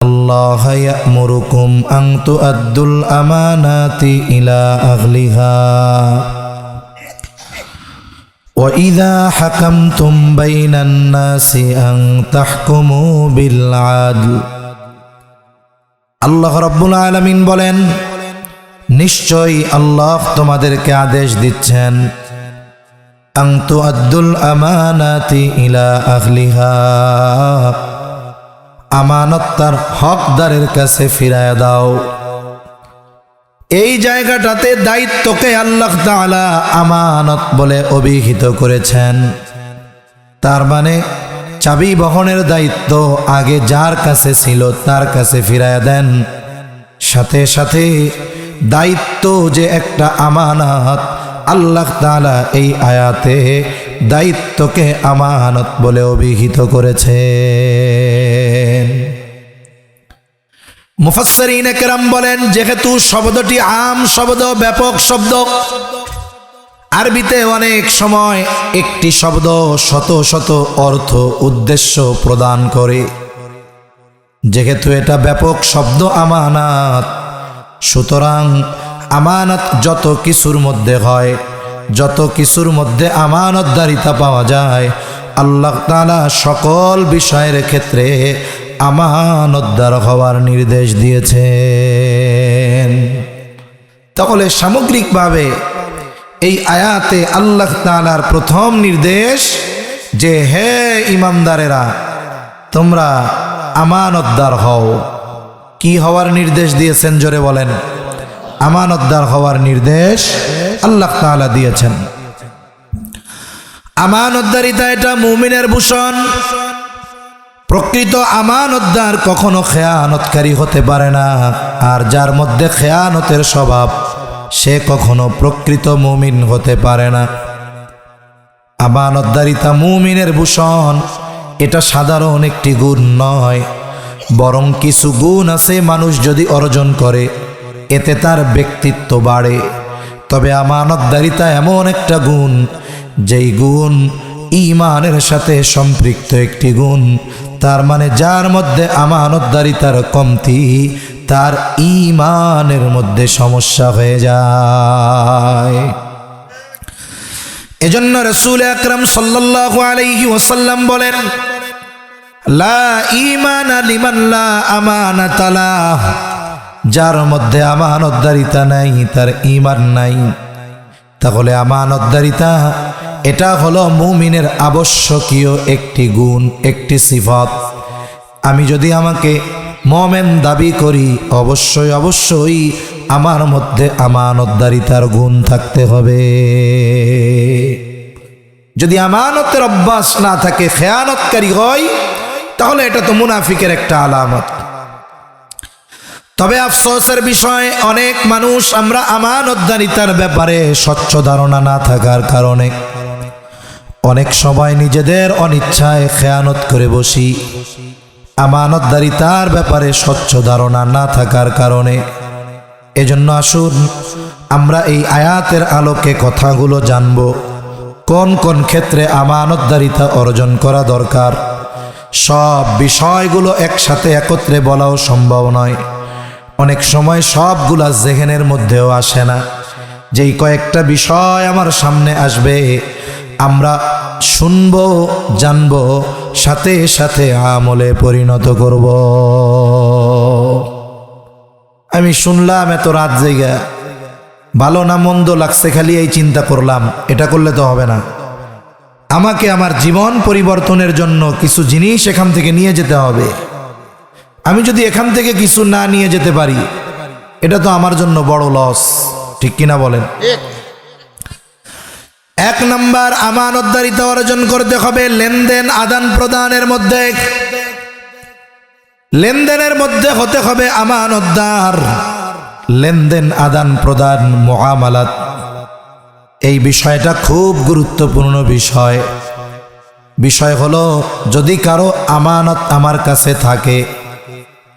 الله يأمركم أن تؤدوا الأمانات إلى أهلها وإذا حكمتم بين الناس أن تحكموا بالعدل আল্লাহ রাব্বুল আলামিন বলেন, নিশ্চয়ই আল্লাহ তোমাদেরকে আদেশ দিচ্ছেন আন তুআদ্দুল আমানাতি ইলা আহলিহা, আমানত তার হকদারের কাছে ফিরায় দাও। এই জায়গাটাতে দায়িত্বকে আল্লাহ তাআলা আমানত বলে অভিহিত করেছেন। তার মানে চাবি বহনের দায়িত্ব আগে যার কাছে ছিল তার কাছে ফিরায় দেন। সাথে সাথে দায়িত্ব যে একটা আমানত, আল্লাহ তাআলা এই আয়াতে দায়িত্বকে আমানত বলে অভিহিত করেছেন। মুফাসসিরিনে কেরাম বলেন, যেহেতু শব্দটি আম শব্দ, ব্যাপক শব্দ, আরবিতে অনেক সময় একটি শব্দ শত শত অর্থ উদ্দেশ্য প্রদান করে। যেহেতু এটা ব্যাপক শব্দ আমানত, সুতরাং আমানত যত কিছুর মধ্যে হয়, যত কিছুর মধ্যে আমানতদারিতা পাওয়া যায়, আল্লাহ তাআলা সকল বিষয়ের ক্ষেত্রে আমানতদার হওয়ার নির্দেশ দিয়েছেন। তাহলে সামগ্রিকভাবে এই আয়াতে আল্লাহ তাআলার প্রথম নির্দেশ যে হে ইমানদারেরা, তোমরা আমানতদার হও। কি হওয়ার নির্দেশ দিয়েছেন জোরে বলেন? আমানতদার হওয়ার নির্দেশ আল্লাহ তাআলা দিয়েছেন। আমানতদারিতা এটা মুমিনের ভূষণ। প্রকৃত আমানতদার কখনো খেয়ানতকারী হতে পারে না, আর যার মধ্যে খেয়ানতের স্বভাব সে কখনো প্রকৃত মুমিন হতে পারে না। আমানতদারিতা মুমিনের ভূষণ, এটা সাধারণ একটি গুণ নয়, বরং কিছু গুণ আছে মানুষ যদি অর্জন করে এতে তার ব্যক্তিত্ব বাড়ে। তবে আমানতদারিতা এমন একটা গুণ, যেই গুণ ঈমানের সাথে সম্পৃক্ত একটি গুণ। তার মানে যার মধ্যে আমানতদারিতার কমতি, তার ঈমানের মধ্যে সমস্যা হয়ে যায়। এজন্য রাসূল আকরাম সাল্লাল্লাহু আলাইহি ওয়াসাল্লাম বলেন, লা ঈমানা লিমান লা আমানাতা লাহ, যার মধ্যে আমানতদারিতা নাই তার ঈমান নাই। তাহলে আমানতদারিতা এটা হলো মুমিনের আবশ্যকীয় একটি গুণ, একটি সিফাত। আমি যদি আমাকে মুমিন দাবি করি, অবশ্যই অবশ্যই আমার মধ্যে আমানতদারিতার গুণ থাকতে হবে। যদি আমানতের অভ্যাস না থাকে, খেয়ানতকারী হয়, তাহলে এটা তো মুনাফিকের একটা আলামত। তবে আফসোসের বিষয়, অনেক মানুষ আমরা আমানতদারিতার ব্যাপারে স্বচ্ছ ধারণা না থাকার কারণে অনেক সময় নিজেদের অনিচ্ছায় খেয়ানত করে বসি। আমানতদারিতার ব্যাপারে স্বচ্ছ ধারণা না থাকার কারণে। এজন্য আসুন আমরা এই আয়াতের আলোকে কথাগুলো জানব, কোন কোন ক্ষেত্রে আমানতদারিতা অর্জন করা দরকার। সব বিষয়গুলো একসাথে একত্রে বলাও সম্ভব নয়। অনেক সময় সবগুলা জেহেনের মধ্যেও আসে না। যেই কয়েকটা বিষয় আমার সামনে আসবে, আমরা শুনব, জানব, সাথে সাথে আমলে পরিণত করব। আমি শুনলাম এত রাত জায়গা, ভালো না মন্দ লাগছে, খালি এই চিন্তা করলাম, এটা করলে তো হবে না। আমাকে আমার জীবন পরিবর্তনের জন্য কিছু জিনিস এখান থেকে নিয়ে যেতে হবে। আমি যদি এখান থেকে কিছু না নিয়ে যেতে পারি, এটা তো আমার জন্য বড় লস, ঠিক কিনা বলেন? এক নাম্বার, আমানতদারিতা অর্জন করতে হবে লেনদেন আদান প্রদানের মধ্যে। লেনদেনের মধ্যে হতে হবে আমানতদার। লেনদেন আদান প্রদান, মুআমালাত, এই বিষয়টা খুব গুরুত্বপূর্ণ বিষয়। বিষয় হলো, যদি কারো আমানত আমার কাছে থাকে,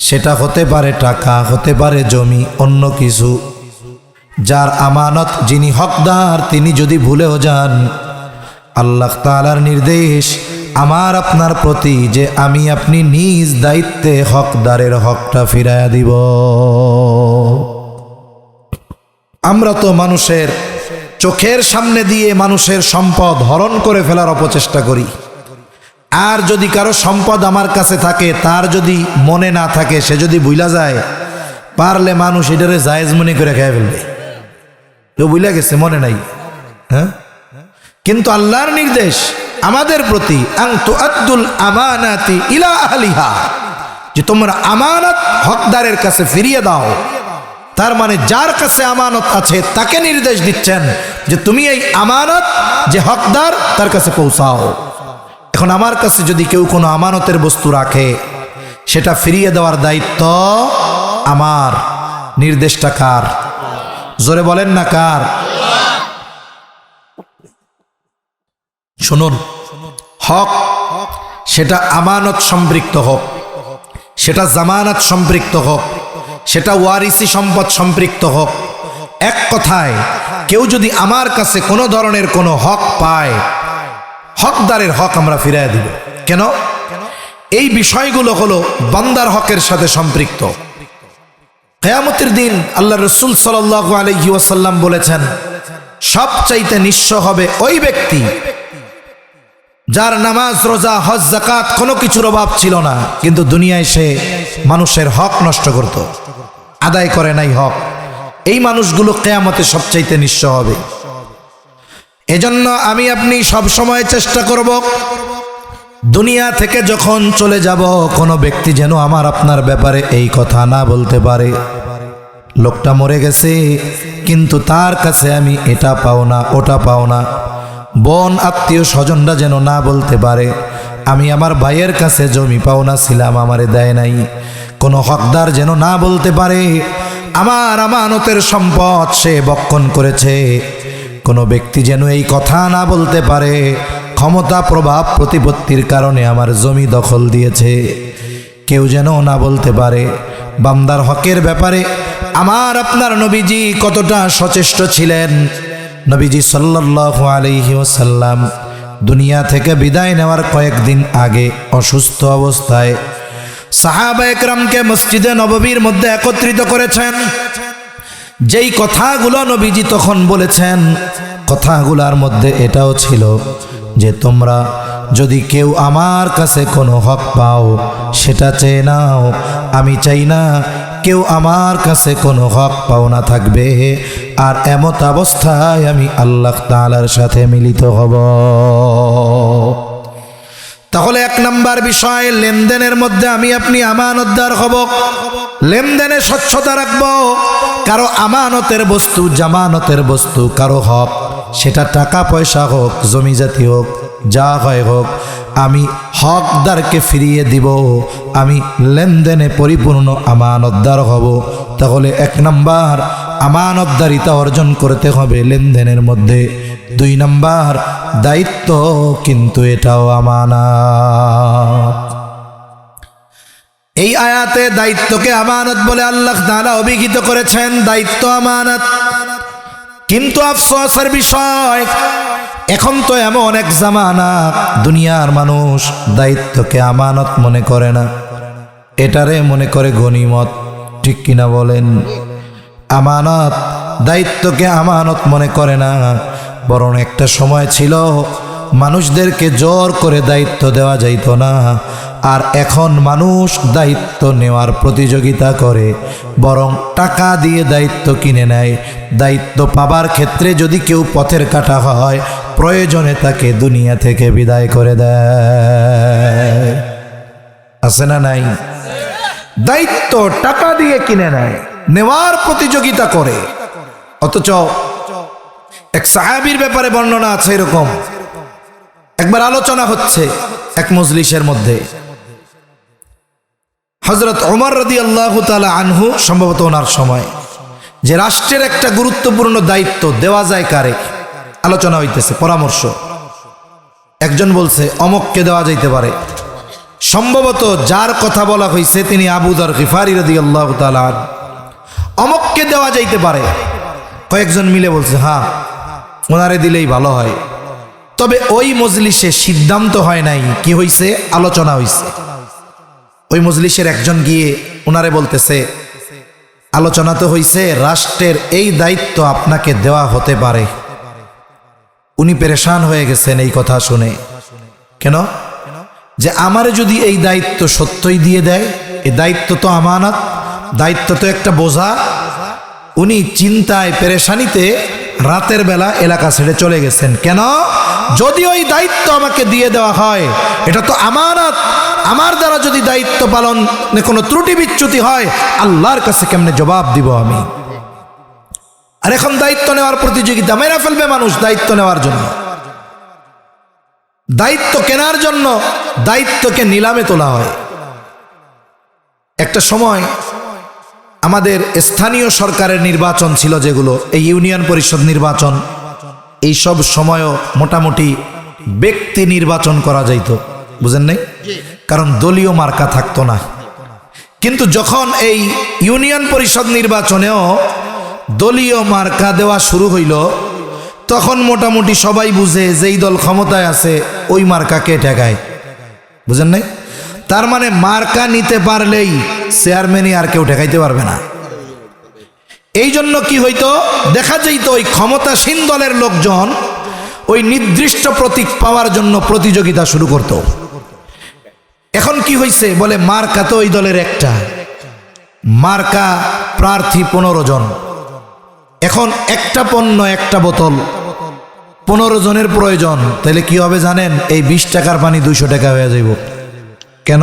সেটা হতে পারে টাকা, হতে পারে জমি, অন্য কিছু, যার আমানত যিনি হকদার তিনি যদি ভুলেও যান, আল্লাহ তাআলার নির্দেশ আমার আপনার প্রতি যে আমি আপনি নিজ দায়িত্বে হকদারের হকটা ফিরাইয়া দিব। আমরা তো মানুষের চোখের সামনে দিয়ে মানুষের সম্পদ হরণ করে ফেলার অপচেষ্টা করি। আর যদি কারো সম্পদ আমার কাছে থাকে, তার যদি মনে না থাকে, সে যদি ভুলা যায়, পারলে মানুষ এটারে জায়েজ মনে করে খেয়ে ফেলবে। তো ভুলা গেছে, মনে নাই। হ্যাঁ, কিন্তু আল্লাহর নির্দেশ আমাদের প্রতি আন তুআদ্দুল আমানাতি ইলা আহলিহা, যে তোমরা আমানত হকদারের কাছে ফিরিয়ে দাও। তার মানে যার কাছে আমানত আছে তাকে নির্দেশ দিচ্ছেন যে তুমি এই আমানত যে হকদার তার কাছে পৌঁছাও। এখন আমার কাছে যদি কেউ কোনো আমানতের বস্তু রাখে, সেটা ফিরিয়ে দেওয়ার দায়িত্ব আমার। নির্দেশটা কার? জোরে বলেন না কার? শুনুন, হক সেটা আমানত সম্পৃক্ত হোক, সেটা জামানত সম্পৃক্ত হোক, সেটা ওয়ারিসি সম্পদ সম্পৃক্ত হোক, এক কথায় কেউ যদি আমার কাছে কোনো ধরনের কোনো হক পায়, হকদারের হক আমরা ফিরিয়ে দিব। কেন? এই বিষয়গুলো হলো বান্দার হকের সাথে সম্পৃক্ত। কিয়ামতের দিন আল্লাহ রাসূল সাল্লাল্লাহু আলাইহি ওয়াসাল্লাম বলেছেন, সবচাইতে নিঃস্ব হবে ওই ব্যক্তি যার নামাজ, রোজা, হজ, যাকাত কোনো কিছুর অভাব ছিল না, কিন্তু দুনিয়ায় সে মানুষের হক নষ্ট করত, আদায় করে নাই হক। এই মানুষগুলো কিয়ামতে সবচাইতে নিঃস্ব হবে। এজন্য আমি আপনি সব সময় চেষ্টা করব, দুনিয়া থেকে যখন চলে যাব, কোনো ব্যক্তি যেন আমার আপনার ব্যাপারে এই কথা না বলতে পারে, লোকটা মরে গেছে কিন্তু তার কাছে আমি এটা পাও না, ওটা পাও না। বোন, আত্মীয় স্বজনরা যেন না বলতে পারে আমি আমার ভাইয়ের কাছে জমি পাওনা ছিলাম, আমারে দেয় নাই। কোনো হকদার যেন না বলতে পারে আমার আমানতের সম্পদ সে বক্ষণ করেছে। কোনো ব্যক্তি যেন এই কথা না বলতে পারে ক্ষমতা, প্রভাব, প্রতিপত্তির কারণে আমার জমি দখল দিয়েছে। কেউ যেন না বলতে পারে। বান্দার হকের ব্যাপারে আমার আপনার নবীজি কতটা সচেষ্ট ছিলেন। নবীজি সাল্লাল্লাহু আলাইহি ওয়াসাল্লাম দুনিয়া থেকে বিদায় নেওয়ার কয়েকদিন আগে অসুস্থ অবস্থায় সাহাবায়ে কেরামকে মসজিদে নববীর মধ্যে একত্রিত করেছেন। যেই কথাগুলো নবীজি তখন বলেছেন, কথাগুলোর মধ্যে এটাও ছিল যে তোমরা যদি কেউ আমার কাছে কোনো হক পাও সেটা চেয়ে নাও। আমি চাই না কেউ আমার কাছে কোনো হক পাওনা থাকবে আর এমত অবস্থায় আমি আল্লাহ তাআলার সাথে মিলিত হব। তাহলে এক নাম্বার বিষয়, লেনদেনের মধ্যে আমি আপনি আমানতদার হব, লেনদেনে স্বচ্ছতা রাখব। কারো আমানতের বস্তু, জামানতের বস্তু, কারো হক, সেটা টাকা পয়সা হোক, জমি জাতি হোক, যা হয় হোক, আমি হকদারকে ফিরিয়ে দিব। আমি লেনদেনে পরিপূর্ণ আমানতদার হব। তাহলে এক নাম্বার আমানতদারিতা অর্জন করতে হবে লেনদেনের মধ্যে। দুই নাম্বার দায়িত্ব, কিন্তু এটাও আমানত। এই আয়াতে দায়িত্বকে আমানত বলে আল্লাহ তাআলা অভিহিত করেছেন, দায়িত্ব আমানত। কিন্তু আফসোসের বিষয়, এখন তো এমন এক জামানা দুনিয়ার মানুষ দায়িত্বকে আমানত মনে করে না, এটারে মনে করে গনিমত। ঠিক কিনা বলেন? আমানত, দায়িত্বকে আমানত মনে করে না। বরং একটা সময় ছিল মানুষদেরকে জোর করে দায়িত্ব দেওয়া যাইত না, আর এখন মানুষ দায়িত্ব নেওয়ার প্রতিযোগিতা করে, বরং টাকা দিয়ে দায়িত্ব কিনে নেয়। দায়িত্ব পাবার ক্ষেত্রে যদি কেউ পথের কাটা হয়, প্রয়োজনে তাকে দুনিয়া থেকে বিদায় করে দেয়। আছে না নাই? দায়িত্ব টাকা দিয়ে কিনে নেয়, নেওয়ার প্রতিযোগিতা করে। অথচ এক সাহাবীর ব্যাপারে বর্ণনা আছে এরকম। একবার আলোচনা হচ্ছে এক মজলিসের মধ্যে, হযরত ওমর রাদিয়াল্লাহু তাআলা আনহু, সম্ভবত ওনার সময়, যে রাষ্ট্রের একটা গুরুত্বপূর্ণ দায়িত্ব দেওয়া যায় কারে, আলোচনা হইতেছে, পরামর্শ। একজন বলছে অমুককে দেওয়া যাইতে পারে। সম্ভবত যার কথা বলা হয়েছে তিনি আবু যর গিফারি রাদিয়াল্লাহু তাআলা। অমুককে দেওয়া যাইতে পারে। কয়েকজন মিলে বলছে হ্যাঁ, ওনারে দিলেই ভালো হয়। তবে ওই মজলিসে সিদ্ধান্ত হয় নাই, কি হইছে, আলোচনা হইছে। ওই মজলিসের একজন গিয়ে ওনারে বলতেছে, আলোচনা তো হইছে, রাষ্ট্রের এই দায়িত্ব আপনাকে দেওয়া হতে পারে। উনি পেরেশান হয়ে গেছেন এই কথা শুনে। কেন? যে আমারে যদি এই দায়িত্ব সত্যই দিয়ে দেয়, এই দায়িত্ব তো আমানত, দায়িত্ব তো একটা বোঝা। উনি চিন্তায় পেরেশানিতে রাতের বেলা এলাকা ছেড়ে চলে গেছেন। কেন? যদি ওই দায়িত্ব আমাকে দিয়ে দেওয়া হয়, এটা তো আমানত, আমার দ্বারা যদি দায়িত্ব পালনে কোনো ত্রুটি বিচ্যুতি হয়, আল্লাহর কাছে কেমনে জবাব দিব আমি? আর এখন দায়িত্ব নেওয়ার প্রতিযোগিতা, মেরা ফেলবে মানুষ দায়িত্ব নেওয়ার জন্য, দায়িত্ব কেনার জন্য দায়িত্বকে নিলামে তোলা হয়। একটা সময় আমাদের স্থানীয় সরকারের নির্বাচন ছিল, যেগুলো এই ইউনিয়ন পরিষদ নির্বাচন, এই সব সময়ও মোটামুটি ব্যক্তি নির্বাচন করা যাইত, বুঝেন নাই? কারণ দলীয় মার্কা থাকতো না। কিন্তু যখন এই ইউনিয়ন পরিষদ নির্বাচনেও দলীয় মার্কা দেওয়া শুরু হইল, তখন মোটামুটি সবাই বুঝে যেই দল ক্ষমতায় আছে ওই মার্কাকে ঠেকায়, বুঝেন নাই? তার মানে মার্কা নিতে পারলেই চেয়ারম্যানই আর কেউ ঠেকাইতে পারবে না। এই জন্য কি হইতো, দেখা যাইতো ওই ক্ষমতাসীন দলের লোকজন ওই নির্দিষ্ট প্রতীক পাওয়ার জন্য প্রতিযোগিতা শুরু করত। এখন কি হইছে, বলে মার্কা তো ওই দলের একটা, মার্কা প্রার্থী 15 জন, এখন একটা পণ্য একটা বোতল 15 জনের প্রয়োজন, তাহলে কি হবে জানেন? এই 20 টাকার পানি 200 টাকা হয়ে যাইব। কেন?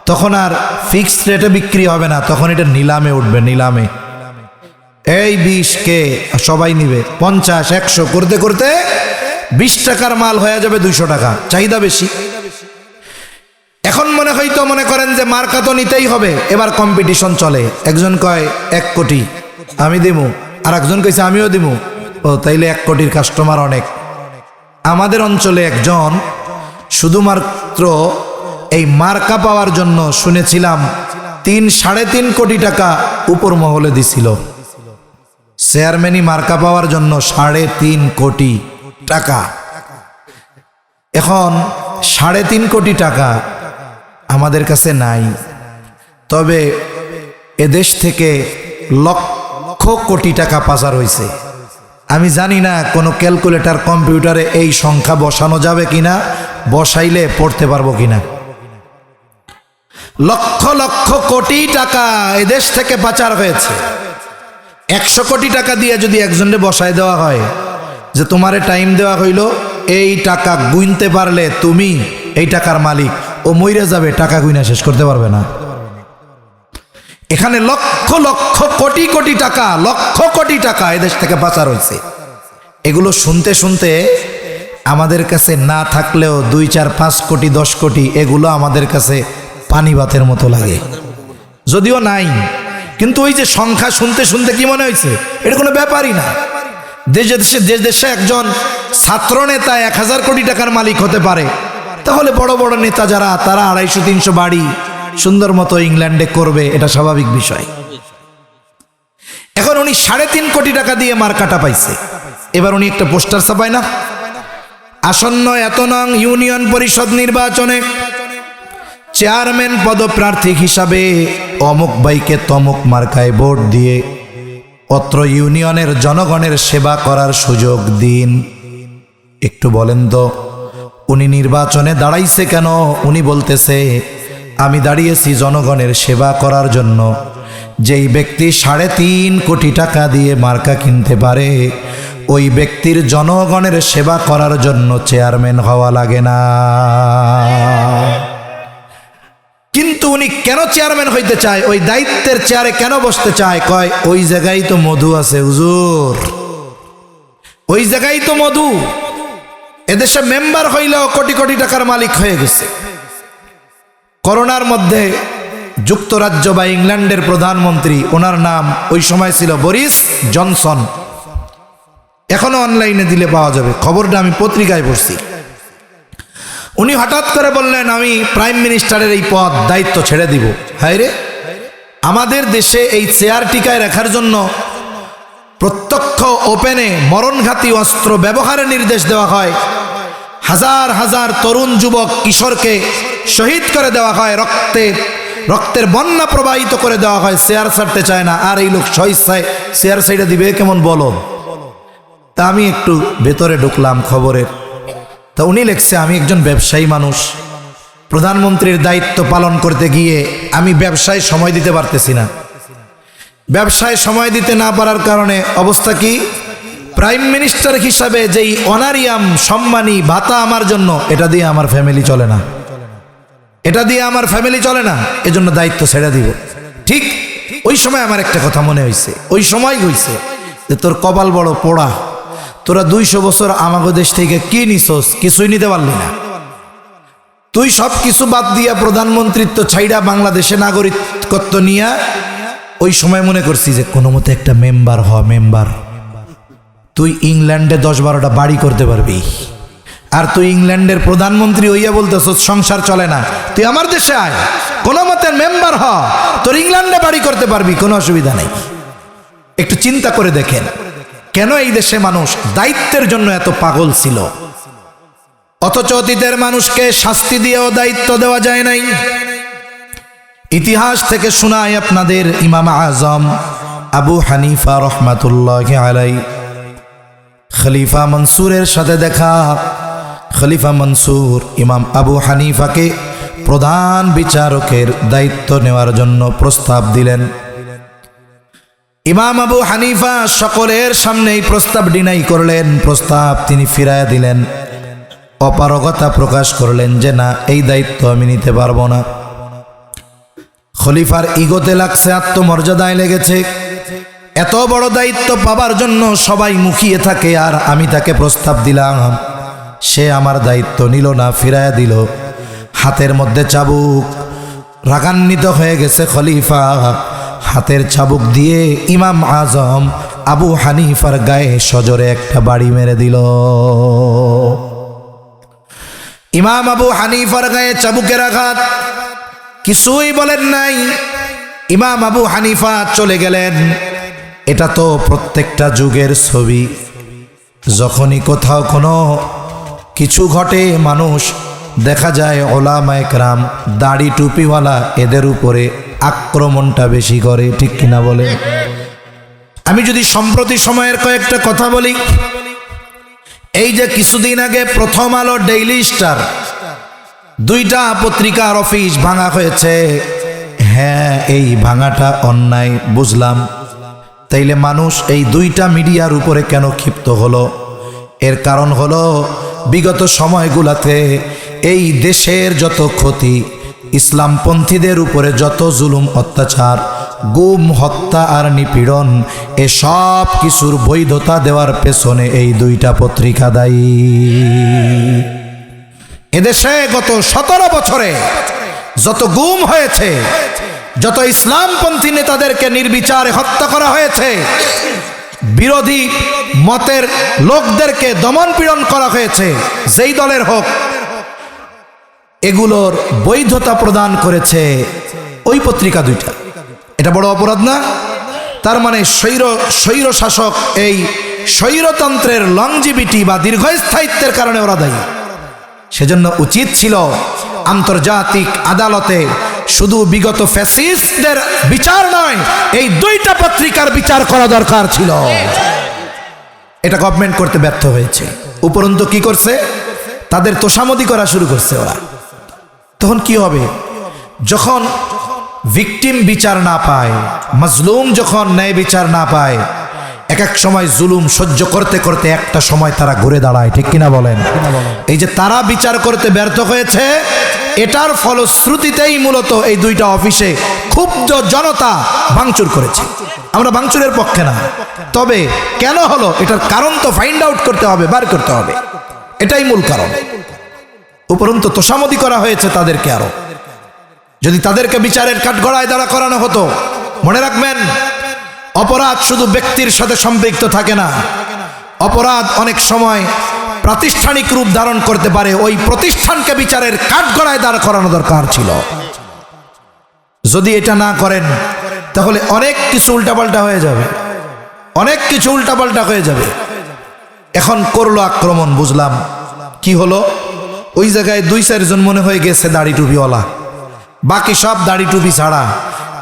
তখন আর ফিক্সড রেটে বিক্রি হবে না, তখন এটা নিলামে উঠবে, নিলামে। এই 20 কে সবাই নিবে, 50, 100 করতে করতে 20 টাকার মাল হয়ে যাবে 200 টাকা, চাহিদা বেশি। এখন মনে করেন যে মার্কা তো নিতেই হবে, এবার কম্পিটিশন চলে। একজন কয় 1 কোটি আমি দিমু, আর একজন কইছে আমিও দিমু। ও তাইলে 1 কোটির কাস্টমার অনেক। আমাদের অঞ্চলে একজন শুধুমাত্র এই মার্কা পাওয়ার জন্য শুনেছিলাম 3-3.5 কোটি টাকা উপর মহলে দিছিল। চেয়ারম্যানই মার্কা পাওয়ার জন্য 3.5 কোটি টাকা। এখন 3.5 কোটি টাকা আমাদের কাছে নাই, তবে এদেশ থেকে লক্ষ কোটি টাকা পাচার হয়েছে। আমি জানি না কোনো ক্যালকুলেটর কম্পিউটারে এই সংখ্যা বসানো যাবে কিনা, বসাইলে পড়তে পারবো কিনা। লক্ষ লক্ষ কোটি টাকা এদেশ থেকে পাচার হয়েছে। 100 কোটি টাকা দিয়ে যদি একজনে বসায় দেওয়া হয় যে তোমারে টাইম দেওয়া হইল, এই টাকা গুনতে পারলে তুমি এই টাকার মালিক, ও মইরা যাবে, টাকা গুইনা শেষ করতে পারবে না। এখানে লক্ষ লক্ষ কোটি কোটি টাকা, লক্ষ কোটি টাকা এদেশ থেকে পাচার হয়েছে। এগুলো শুনতে শুনতে আমাদের কাছে না থাকলেও 2, 4, 5 কোটি 10 কোটি এগুলো আমাদের কাছে পানি ভাতের মতো লাগে, যদিও নাই। কিন্তু ওই যে সংখ্যা শুনতে শুনতে কি মনে হয়েছে, এটা কোনো ব্যাপারই না। দেশ দেশে একজন ছাত্র নেতা 1000 কোটি টাকার মালিক হতে পারে, তাহলে বড় বড় নেতা যারা, তারা 250-300 বাড়ি সুন্দর মতো ইংল্যান্ডে করবে, এটা স্বাভাবিক বিষয়। এখন উনি 3.5 কোটি টাকা দিয়ে মার্কাটা পাইছে। এবার উনি একটা পোস্টার ছাপায় না, আসন্ন এত নং ইউনিয়ন পরিষদ নির্বাচনে চেয়ারম্যান পদপ্রার্থী হিসাবে অমুক ভাইকে তমুক মার্কায় ভোট দিয়ে অত্র ইউনিয়নের জনগণের সেবা করার সুযোগ দিন। একটু বলেন তো, উনি নির্বাচনে দাঁড়াইছে কেন? উনি বলতেছে আমি দাঁড়িয়েছি জনগণের সেবা করার জন্য। যেই ব্যক্তি 3.5 কোটি টাকা দিয়ে মার্কা কিনতে পারে, ওই ব্যক্তির জনগণের সেবা করার জন্য চেয়ারম্যান হওয়া লাগে না। কিন্তু উনি কেন চেয়ারম্যান হইতে চায়, ওই দায়িত্বের চেয়ারে কেন বসতে চায়? কয় ওই জায়গায় তো মধু আছে হুজুর, ওই জায়গায় তো মধু। এদেশে মেম্বার হইলেও কোটি কোটি টাকার মালিক হয়ে গেছে। করোনার মধ্যে যুক্তরাজ্য বা ইংল্যান্ডের প্রধানমন্ত্রী, ওনার নাম ওই সময় ছিল বরিস জনসন, এখনো অনলাইনে দিলে পাওয়া যাবে, খবরটা আমি পত্রিকায় পড়ছি। উনি হঠাৎ করে বললেন আমি প্রাইম মিনিস্টারের এই পদ দায়িত্ব ছেড়ে দিব। হায় রে, আমাদের দেশে এই চেয়ার টিকায় রাখার জন্য প্রত্যক্ষ ওপেনে মরণঘাতী অস্ত্র ব্যবহারের নির্দেশ দেওয়া হয়, হাজার হাজার তরুণ যুবক কিশোরকে শহীদ করে দেওয়া হয়, রক্তের বন্যা প্রবাহিত করে দেওয়া হয়, শেয়ার ছাড়তে চায় না। আর এই লোক স্বেচ্ছায় শেয়ার সাইডে দিবে, কেমন বলো। তা আমি একটু ভেতরে ঢুকলাম খবরের, তা উনি লিখছে, আমি একজন ব্যবসায়ী মানুষ, প্রধানমন্ত্রীর দায়িত্ব পালন করতে গিয়ে আমি ব্যবসায় সময় দিতে পারতেছি না। ব্যবসায় সময় দিতে না পারার কারণে অবস্থা কি, প্রাইম মিনিস্টার হিসাবে যেই অনারিয়াম সম্মানী ভাতা আমার জন্য, এটা দিয়ে আমার ফ্যামিলি চলে না, এটা দিয়ে আমার ফ্যামিলি চলে না, এজন্য দায়িত্ব ছেড়ে দিব। ঠিক ওই সময় আমার একটা কথা মনে হয়েছে, ওই সময় হয়েছে যে তোর কপাল বড় পোড়া, তোরা 200 বছর আমাগো দেশ থেকে কি নিছস, কিছুই নিতে পারলি না। তুই সব কিছু বাদ দিয়া প্রধানমন্ত্রিত্ব ছাইড়া বাংলাদেশে নাগরিকত্ব নিয়া ওই সময় মনে করছি যে কোনো মতে একটা মেম্বার মেম্বার, তুই ইংল্যান্ডে 10-12টা বাড়ি করতে পারবি। আর তুই ইংল্যান্ডের প্রধানমন্ত্রী হইয়া বলতেছস সংসার চলে না, তুই আমার দেশে আয়, কোনো মতে মেম্বার হ, তোর ইংল্যান্ডে বাড়ি করতে পারবি, কোনো অসুবিধা নেই। একটু চিন্তা করে দেখেন কেন এই দেশে মানুষ দায়িত্বের জন্য এত পাগল ছিল, অথচ অতীতের মানুষকে শাস্তি দিয়েও দায়িত্ব দেওয়া যায় নাই। ইতিহাস থেকে শোনায় আপনাদের, ইমাম আজম আবু হানিফা রহমাতুল্লাহি আলাইহি খলিফা মনসুরের সাথে দেখা। খলিফা মনসুর ইমাম আবু হানিফাকে প্রধান বিচারকের দায়িত্ব নেওয়ার জন্য প্রস্তাব দিলেন। ইমাম আবু হানিফা সকলের সামনেই প্রস্তাব ডিনাই করলেন, প্রস্তাব তিনি ফিরাইয়া দিলেন, অপারগতা প্রকাশ করলেন যে না, এই দায়িত্ব আমি নিতে পারবো না। খলিফার ইগোতে লাগছে, আত্মমর্যাদায় লেগেছে, এত বড় দায়িত্ব পাবার জন্য সবাই মুখিয়ে থাকে, আর আমি তাকে প্রস্তাব দিলাম, সে আমার দায়িত্ব নিল না, ফিরাইয়া দিল। হাতের মধ্যে চাবুক, রাগান্বিত হয়ে গেছে খলিফা, হাতের চাবুক দিয়ে ইমাম আজম আবু হানিফার গায়ে সজোরে একটা বাড়ি মেরে দিল। ইমাম আবু হানিফার গায়ে চাবুকের আঘাত, কিছুই বলেন নাই, ইমাম আবু হানিফা চলে গেলেন। এটা তো প্রত্যেকটা যুগের ছবি, যখনই কোথাও কোনো কিছু ঘটে মানুষ দেখা যায় ওলামায়ে কেরাম দাড়ি টুপিওয়ালা এদের উপরে আক্রমণটা বেশি করে, ঠিক কিনা বলে। আমি যদি সম্প্রতি সময়ের কয়েকটা কথা বলি, এই যে কিছুদিন আগে প্রথম আলো, ডেইলি স্টার, 2টা পত্রিকার অফিস ভাঙা হয়েছে। হ্যাঁ, এই ভাঙাটা অন্যায় বুঝলাম, তাইলে মানুষ এই 2টা মিডিয়ার উপরে কেন ক্ষিপ্ত হলো? এর কারণ হলো বিগত সময়গুলোতে এই দেশের যত ক্ষতি, ইসলামপন্থীদের উপরে যত জুলুম অত্যাচার, গুম, হত্যা আর নিপীড়ন, এসব কিছুর বৈধতা দেওয়ার পেছনে এই 2টা পত্রিকা দায়ী। এদেশে গত 17 বছরে যত গুম হয়েছে, যত ইসলামপন্থী নেতাদেরকে নির্বিচারে হত্যা করা হয়েছে, বিরোধী মতের লোকদেরকে দমন পীড়ন করা হয়েছে, যেই দলের হোক, এগুলোর বৈধতা প্রদান করেছে ওই পত্রিকা 2টা। এটা বড় অপরাধ না? তার মানে স্বৈর শাসক এই স্বৈরতন্ত্রের লংজিভিটি বা দীর্ঘস্থায়িত্বের কারণে ওরা দায়ী। সেজন্য উচিত ছিল আন্তর্জাতিক আদালতে শুধু বিগত ফ্যাসিস্টদের বিচার নয়, এই 2টা পত্রিকার বিচার করা দরকার ছিল। এটা গভর্নমেন্ট করতে ব্যর্থ হয়েছে। উপরন্তু কি করছে? তাদের তোষামদি করা শুরু করছে ওরা। তখন কি হবে? যখন ভিকটিম বিচার না পায়, মাজলুম যখন ন্যায় বিচার না পায়, এক সময় জুলুম সহ্য করতে করতে একটা সময় তারা ঘুরে দাঁড়ায়, ঠিক কিনা বলেন? এই যে তারা বিচার করতে ব্যর্থ হয়েছে, এটার ফলশ্রুতিতেই মূলত এই 2টা অফিসে ক্ষুব্ধ জনতা ভাঙচুর করেছে। আমরা ভাঙচুরের পক্ষে না, তবে কেন হলো এটার কারণ তো ফাইন্ড আউট করতে হবে, বার করতে হবে, এটাই মূল কারণ। উপরন্তু তোষামদি করা হয়েছে তাদেরকে আরো। যদি তাদেরকে বিচারের কাঠগড়ায় দাঁড়া করানো হতো, মনে রাখবেন, অপরাধ শুধু ব্যক্তির সাথে সম্পৃক্ত থাকে না, অপরাধ অনেক সময় প্রাতিষ্ঠানিক রূপ ধারণ করতে পারে। ওই প্রতিষ্ঠানকে বিচারের কাঠগড়ায় দাঁড় করানো দরকার ছিল। যদি এটা না করেন তাহলে অনেক কিছু উল্টাপাল্টা হয়ে যাবে, অনেক কিছু উল্টাপাল্টা হয়ে যাবে। এখন করলো আক্রমণ, বুঝলাম, কি হলো, ওই জায়গায় 2-4 জন মনে হয়ে গেছে দাড়ি টুপিওয়ালা, বাকি সব দাড়ি টুপি ছাড়া।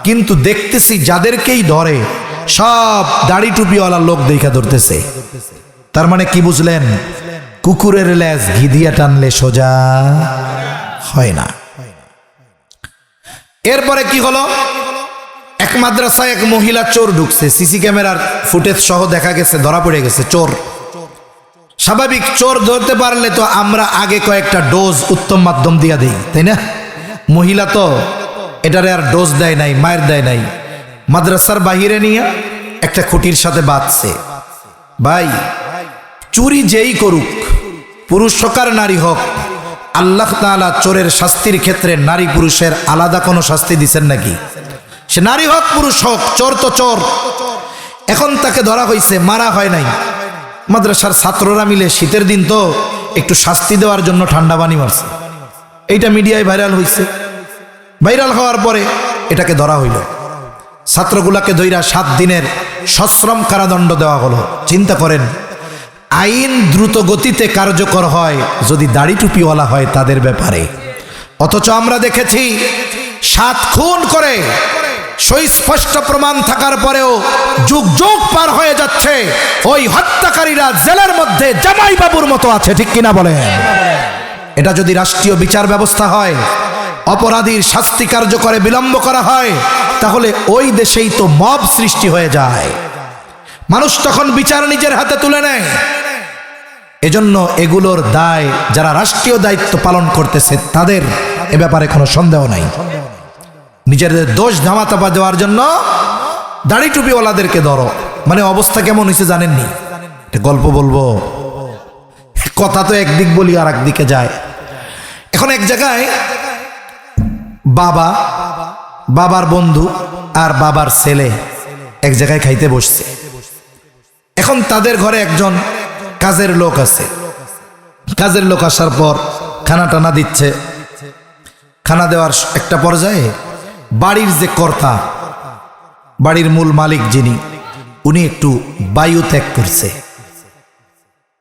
কিন্তু দেখতেছি যাদেরকেই ধরে সব দাড়ি টুপিওয়ালা লোক দেখা ধরতেছে। তার মানে কি বুঝলেন? কুকুরের লেজ ঘি দিয়া টানলে সোজা হয় না। এরপরে কি হলো, এক মাদ্রাসায় এক মহিলা চোর ঢুকছে, সিসি ক্যামেরার ফুটেজ সহ দেখা গেছে, ধরা পড়ে গেছে চোর। স্বাভাবিক, চোর ধরতে পারলে তো আমরা আগে কয়েকটা ডোজ উত্তম মাধ্যম দিয়া দিই, তাই না? মহিলা তো এটারে আর ডোজ দেয় নাই, মায়ের দেয় নাই, মাদ্রাসার বাহিরে নিয়ে একটা খুঁটির সাথে বাঁধছে। ভাই, চুরি যেই করুক, পুরুষ হোক আর নারী হোক, আল্লাহ তাআলা চোরের শাস্তির ক্ষেত্রে নারী পুরুষের আলাদা কোনো শাস্তি দিচ্ছেন নাকি? সে নারী হোক পুরুষ হোক, চোর তো চোর। এখন তাকে ধরা হয়েছে, মারা হয় নাই। মাদ্রাসার ছাত্ররা মিলে শীতের দিন তো একটু শাস্তি দেওয়ার জন্য ঠান্ডা পানি মারছে। এইটা মিডিয়ায় ভাইরাল হয়েছে। ভাইরাল হওয়ার পরে এটাকে ধরা হইল, ছাত্রগুলাকে ধইরা 7 দিনের সশ্রম কারাদণ্ড দেওয়া হলো। চিন্তা করেন, আইন দ্রুত গতিতে কার্যকর হয় যদি দাড়ি টুপিওয়ালা হয় তাদের ব্যাপারে। অথচ আমরা দেখেছি 7 খুন করে সুস্পষ্ট প্রমাণ থাকার পরেও যুগ যুগ পার হয়ে যাচ্ছে, ওই হত্যাকারীরা জেলের মধ্যে জামাই বাবুর মতো আছে। ঠিক কিনা বলেন? এটা যদি রাষ্ট্রীয় বিচার ব্যবস্থা হয়, অপরাধীর শাস্তি কার্যকরে বিলম্ব করা হয়, তাহলে ওই দেশেই তো মব সৃষ্টি হয়ে যায়, মানুষ তখন বিচার নিজের হাতে তুলে নেয়। এজন্য এগুলোর দায় যারা রাষ্ট্রীয় দায়িত্ব পালন করতেছে তাদের এ ব্যাপারে কোনো সন্দেহ নাই। নিজেদের দোষ ধামাচাপা দেওয়ার জন্য দাড়ি টুপিওয়ালাদেরকে ধরো, মানে অবস্থা কেমন হয়েছে জানেননি? এটা গল্প বলবো, কথা তো একদিক বলি আর একদিকে যায়। এখন এক জায়গায় বাবার বন্ধু আর বাবার ছেলে এক জায়গায় খাইতে বসছে। এখন তাদের ঘরে একজন কাজের লোক আছে। কাজের লোক আসার পর খানা টানা দিচ্ছে। খানা দেওয়ার একটা পর্যায়ে বাড়ির যে কর্তা, বাড়ির মূল মালিক যিনি, উনি একটু বায়ু ত্যাগ করছে।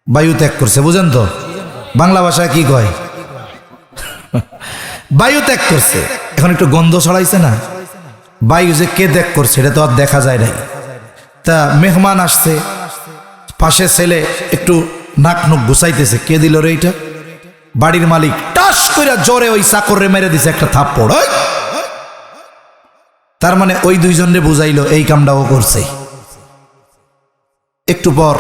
বায়ু ত্যাগ করছে, বুঝেন তো? বাংলা ভাষায় কি কয়? বায়ু ত্যাগ করছে। এখন একটু গন্ধ ছড়াইছে না, বায়ু যে কে ত্যাগ করছে এটা তো আর দেখা যায় নাই। তা মেহমান আসছে, পাশে ছেলে একটু নাক নুক গুছাইতেছে, কে দিল রে এইটা? বাড়ির মালিক টাস করে জোরে ওই চাকরে মেরে দিছে একটা থাপ্পড়। তার মানে ওই 2 জনরে বুঝাইলো এই কামটাও করছে। একটু পর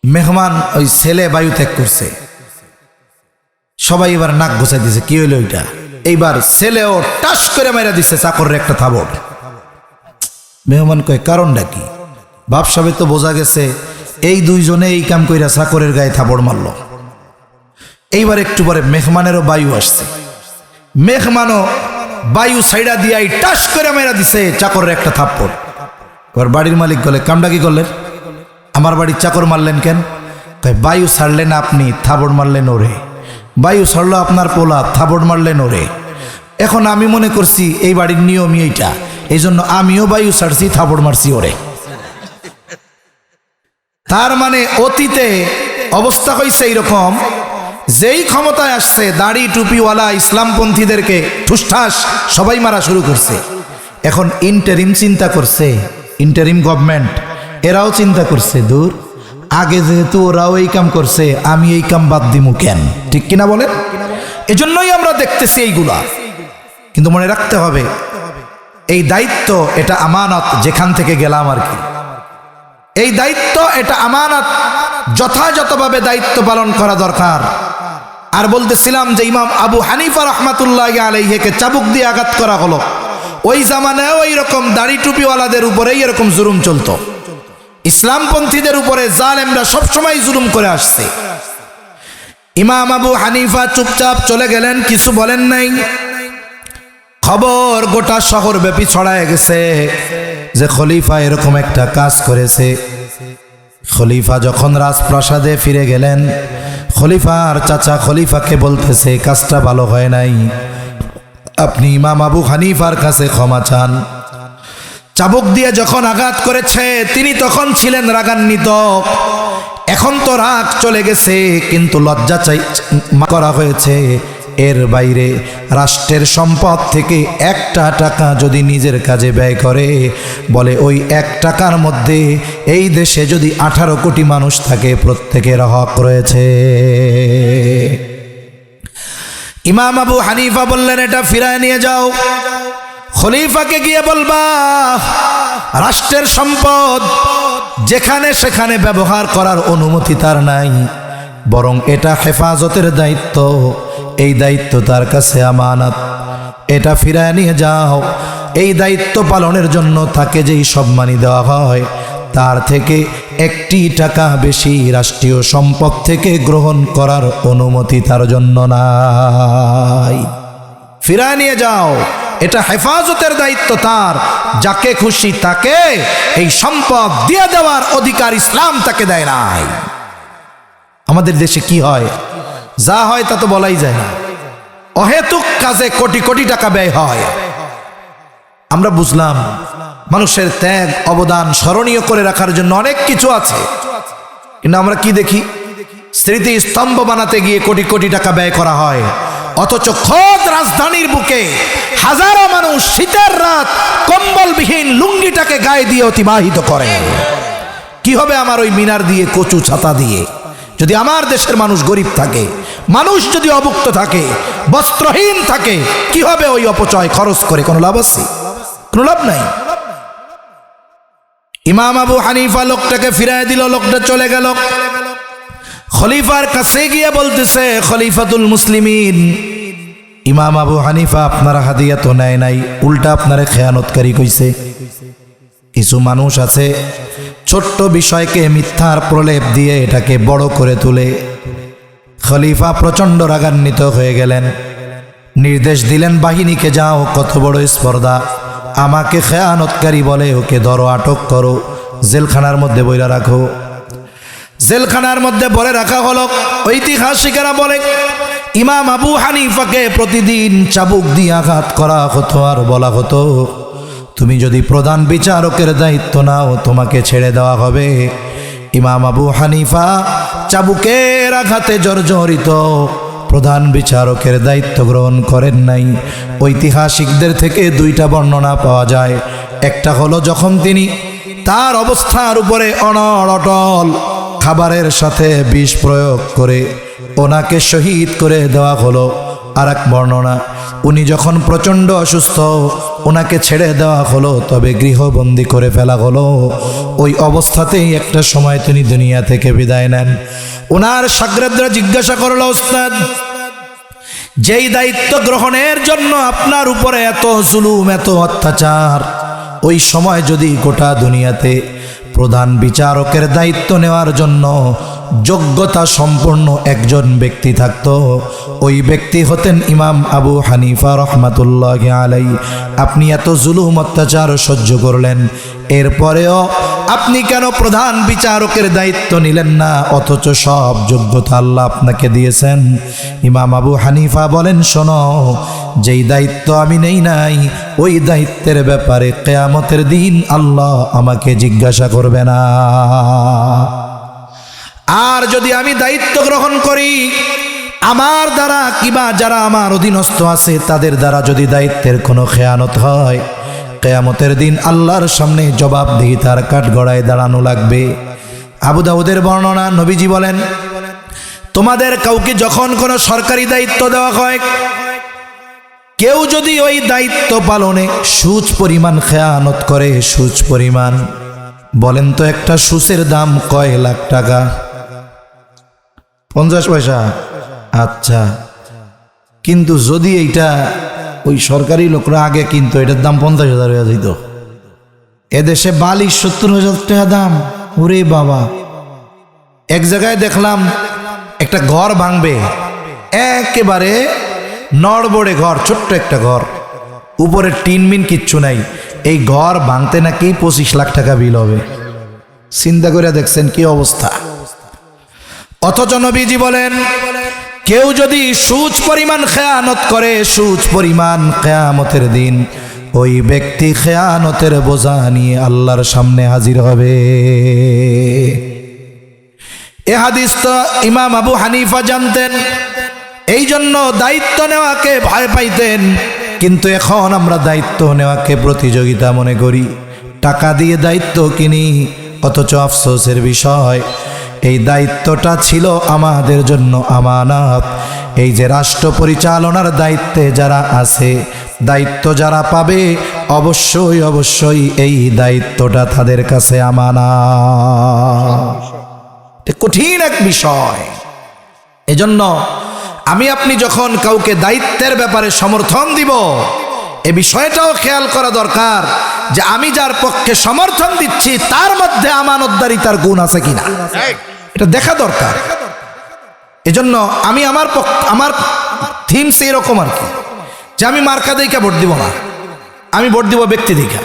মেহমান, ওই ছেলে বায়ু ত্যাগ করছে, সবাই এবার নাক ঘুষাই দিছে, কি হইলো ওইটা? এইবার ছেলেও টাস করে মেরে দিছে চাকরের একটা থাবড়। মেহমান কয় কারণটা কি? বাপ সাহেব তো বোঝা গেছে এই 2 জনে এই কাম কইরা চাকরের গায়ে থাবড় মারলো। এইবার একটু পরে মেহমানেরও বায়ু আসছে, মেহমানও বায়ু সাইডা দিয়াই টাস করে মেরা দিছে চাকরের একটা থাপ্পড়। এবার বাড়ির মালিক বলে কামটা কি করলেন? আমার বাড়ির চাকর মারলেন কেন? তাই বায়ু ছাড়লেন আপনি, থাবড় মারলেন ওরে। বায়ু ছাড়লো আপনার পোলা, থাবড় মারলেন ওরে। এখন আমি মনে করছি এই বাড়ির নিয়মই এইটা, এই জন্য আমিও বায়ু ছাড়ছি, থাবড় মারছি ওরে। তার মানে অতীতে অবস্থা হয়েছে এইরকম, যেই ক্ষমতায় আসছে দাড়ি টুপিওয়ালা ইসলামপন্থীদেরকে ঠুসঠাস সবাই মারা শুরু করছে। এখন ইন্টারিম চিন্তা করছে, ইন্টারিম গভর্নমেন্ট এরাও চিন্তা করছে, দূর আগে যেহেতু ওরাও এই কাম করছে, আমি এই কাম বাদ দিমু কেন? ঠিক কিনা বলেন? এজন্যই আমরা দেখতেছি এইগুলা। কিন্তু মনে রাখতে হবে এই দায়িত্ব এটা আমানত, যেখান থেকে গেলাম আর কি, এই দায়িত্ব এটা আমানত, যথাযথভাবে দায়িত্ব পালন করা দরকার। আর বলতেছিলাম যে ইমাম আবু হানিফা রহমাতুল্লাহি আলাইহিকে চাবুক দিয়ে আঘাত করা হলো, ওই জামানায় ওই রকম দাড়ি টুপিওয়ালাদের উপরেই এরকম জুলুম চলতো। ইসলামপন্থীদের উপরে জালেমরা সবসময় জুলুম করে আসছে। ইমাম আবু হানিফা চুপচাপ চলে গেলেন, কিছু বলেন নাই। খবর গোটা শহর ব্যাপী ছড়ায় গেছে যে খলিফা এরকম একটা কাজ করেছে। খলিফা যখন রাজপ্রাসাদে ফিরে গেলেন, খলিফার চাচা খলিফাকে বলতেছে কাজটা ভালো হয় নাই, আপনি ইমাম আবু হানিফার কাছে ক্ষমা চান। চাবুক দিয়ে যখন আঘাত করেছে তিনি তখন ছিলেন রাগান্বিত। এখন তো রাগ চলে গেছে, কিন্তু লজ্জা করা হয়েছে। এর বাইরে রাষ্ট্রের সম্পদ থেকে একটা টাকা যদি নিজের কাজে ব্যয় করে, বলে ওই 1 টাকার মধ্যে এই দেশে যদি 18 কোটি মানুষ থাকে, প্রত্যেকের হক রয়েছে। ইমাম আবু হানিফা বললেন, এটা ফিরায় নিয়ে যাও। খলিফাকে গিয়ে বলবা রাষ্ট্রের সম্পদ যেখানে সেখানে ব্যবহার করার অনুমতি তার নাই, বরং এটা হেফাজতের দায়িত্ব। এই দায়িত্ব তার কাছে আমানত, এটা ফিরায় নিয়ে যাও। এই দায়িত্ব পালনের জন্য তাকে যেই সম্মানী দেওয়া হয়, তার থেকে 1 টাকা বেশি রাষ্ট্রীয় সম্পদ থেকে গ্রহণ করার অনুমতি তার জন্য নাই। ফিরায় নিয়ে যাও, এটা হেফাজতের দায়িত্ব তার। যাকে খুশি তাকে এই সম্পদ দিয়ে দেওয়ার অধিকার ইসলাম তাকে দেয় নাই। আমাদের দেশে কি হয়, যা হয় তা তো বলাই যায় না। অহেতুক কাজে কোটি কোটি টাকা ব্যয় হয়। আমরা বুঝলাম মানুষের ত্যাগ অবদান স্মরণীয় করে রাখার জন্য অনেক কিছু আছে, কিন্তু আমরা কি দেখি, স্মৃতি স্তম্ভ বানাতে গিয়ে কোটি কোটি টাকা ব্যয় করা হয়। অথচ খোদ রাজধানীর বুকে হাজারো মানুষ শীতের রাত কম্বলবিহীন লুঙ্গিটাকে গায়ে দিয়ে অতিবাহিত করে। কি হবে আমার ওই মিনার দিয়ে, কচু ছাতা দিয়ে? যদি আমার দেশের মানুষ গরিব থাকে, মানুষ যদি অভুক্ত থাকে, বস্ত্রহীন থাকে, কি হবে ওই অপচয় খরচ করে? কোনো লাভ আছে? কোনো লাভ নাই। ইমাম আবু হানিফা লোকটাকে ফিরায় দিল, লোকটা চলে গেল। খলিফার কাছে গিয়ে বলতেছে, খলিফাতুল মুসলিমিন, ইমাম আবু হানিফা আপনার হাদিয়া তো নেয় নাই, উল্টা আপনারে খেয়ানতকারী কইছে। কিছু মানুষ আছে ছোট্ট বিষয়কে মিথ্যার প্রলেপ দিয়ে এটাকে বড় করে তোলে। খলিফা প্রচন্ড রাগান্বিত হয়ে গেলেন, নির্দেশ দিলেন বাহিনীকে, যাও, কত বড় স্পর্ধা, আমাকে খেয়ানতকারী বলে, ওকে ধরো, আটক করো, জেলখানার মধ্যে বইরা রাখো। জেলখানার মধ্যে বলে রাখা হলো। ঐতিহাসিকেরা বলে ইমাম আবু হানিফাকে প্রতিদিন চাবুক দিয়ে আঘাত করা হতো, আর বলা হতো তুমি যদি প্রধান বিচারকের দায়িত্ব নাও তোমাকে ছেড়ে দেওয়া হবে। ইমাম আবু হানিফা চাবুকের আঘাতে জর্জরিত, প্রধান বিচারকের দায়িত্ব গ্রহণ করেন নাই। ঐতিহাসিকদের থেকে 2টা বর্ণনা পাওয়া যায়। একটা হলো যখন তিনি তার অবস্থার উপরে অনড় খাবারের সাথে বিষ প্রয়োগ করে ওনাকে শহীদ করে দেওয়া হলো। আর এক বর্ণনা, উনি যখন প্রচণ্ড অসুস্থ, ওনাকে ছেড়ে দেওয়া হলো, তবে গৃহবন্দী করে ফেলা হলো। ওই অবস্থাতেই একটা সময় তিনি দুনিয়া থেকে বিদায় নেন। ওনার শাগরেদরা জিজ্ঞাসা করলো, ওস্তাদ, যেই দায়িত্ব গ্রহণের জন্য আপনার উপরে এত জুলুম, এত অত্যাচার, ওই সময় যদি গোটা দুনিয়াতে প্রধান বিচারকের দায়িত্ব নেওয়ার জন্য যোগ্যতা সম্পন্ন একজন ব্যক্তি থাকতো, ওই ব্যক্তি হতেন ইমাম আবু হানিফা রহমাতুল্লাহি আলাইহি। আপনি এত জুলুম অত্যাচার সহ্য করলেন, এরপরেও আপনি কেন প্রধান বিচারকের দায়িত্ব নিলেন না, অথচ সব যোগ্যতা আল্লাহ আপনাকে দিয়েছেন? ইমাম আবু হানিফা বলেন, শোনো, যেই দায়িত্ব আমি নেই নাই, ওই দায়িত্বের ব্যাপারে কিয়ামতের দিন আল্লাহ আমাকে জিজ্ঞাসা করবে না। আর যদি আমি দায়িত্ব গ্রহণ করি, আমার দ্বারা কিংবা যারা আমার অধীনস্থ আছে তাদের দ্বারা যদি দায়িত্বের কোনো খেয়ানত হয়, কিয়ামতের দিন আল্লাহর সামনে জবাবদিহিতার কাঠগড়ায় দাঁড়ানো লাগবে। আবু দাউদের বর্ণনা, নবীজি বলেন, তোমাদের কাউকে যখন কোনো সরকারি দায়িত্ব দেওয়া হয়, কেউ যদি ওই দায়িত্ব পালনে সুচ পরিমাণ খেয়ানত করে, সুচ পরিমাণ, বলেন তো একটা সুচের দাম কয় লাখ টাকা? 50 পয়সা? আচ্ছা, কিন্তু যদি এইটা ওই সরকারি লোকরা আগে কিন্তু এটার দাম 50,000 হয়ে যেত, এদেশে বালি 70,000 টাকা দাম। ওরে বাবা! এক জায়গায় দেখলাম একটা ঘর ভাঙবে, একেবারে নড়বড়ে ঘর, ছোট্ট একটা ঘর, উপরে টিনমিন কিচ্ছু নাই। এই ঘর ভাঙতে নাকি 25 লাখ টাকা বিল হবে। চিন্তা করে দেখছেন কি অবস্থা। অথচ নবীজি বলেন, কেউ যদি সুচ পরিমাণ খেয়ানত করে, সুচ পরিমাণ কিয়ামতের দিন ওই ব্যক্তি খেয়ানতের বোঝা নিয়ে আল্লাহর সামনে হাজির হবে। এ হাদিস তো ইমাম আবু হানিফা জানতেন, এই জন্য দায়িত্ব নেওয়াকে ভয় পাইতেন। কিন্তু এখন আমরা দায়িত্ব নেওয়াকে প্রতিযোগিতা মনে করি, টাকা দিয়ে দায়িত্ব কিনি। অথচ আফসোসের বিষয়, এই দায়িত্বটা ছিল আমাদের জন্য আমানত। এই যে রাষ্ট্র পরিচালনার দায়িত্বে যারা আছে, দায়িত্ব যারা পাবে, অবশ্যই অবশ্যই এই দায়িত্বটা তাদের কাছে আমানত। কঠিন এক বিষয়। এজন্য আমি আপনি যখন কাউকে দায়িত্বের ব্যাপারে সমর্থন দিব, এ বিষয়টাও খেয়াল করা দরকার যে আমি যার পক্ষে সমর্থন দিচ্ছি তার মধ্যে আমানতদারিতার গুণ আছে কিনা, এটা দেখা দরকার। এজন্য আমি আমার থিমস এরকম আর কি, যে আমি মার্কা দেখা ভোট দিব না, আমি ভোট দিব ব্যক্তি দেখা।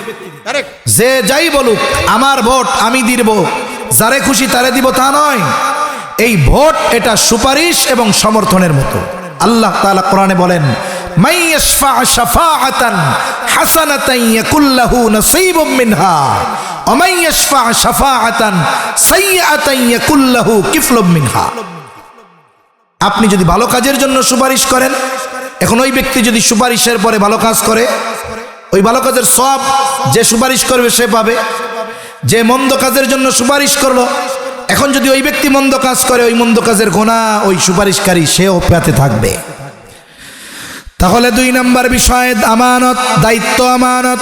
যে যাই বলুক, আমার ভোট আমি দিব, যারে খুশি তারে দিব তা নয়। এই ভোট এটা সুপারিশ এবং সমর্থনের মতো। আল্লাহ তাআলা কোরআনে বলেন, মান ইয়াশফা শাফাআতান হাসানাতান ইয়াকুল লাহু নাসীবুম মিনহা ওয়া মান ইয়াশফা শাফাআতান সাইয়্যাতান ইয়াকুল লাহু কিফলুম মিনহা। আপনি যদি ভালো কাজের জন্য সুপারিশ করেন, এখন ওই ব্যক্তি যদি সুপারিশের পরে ভালো কাজ করে, ওই ভালো কাজের সওয়াব যে সুপারিশ করবে সে পাবে। যে মন্দ কাজের জন্য সুপারিশ করলো, এখন যদি ওই ব্যক্তি মন্দ কাজ করে, ওই মন্দ কাজের গুনাহ ওই সুপারিশকারী সেও পেতে থাকবে। তাহলে 2 নাম্বার বিষয় আমানত, দায়িত্ব আমানত।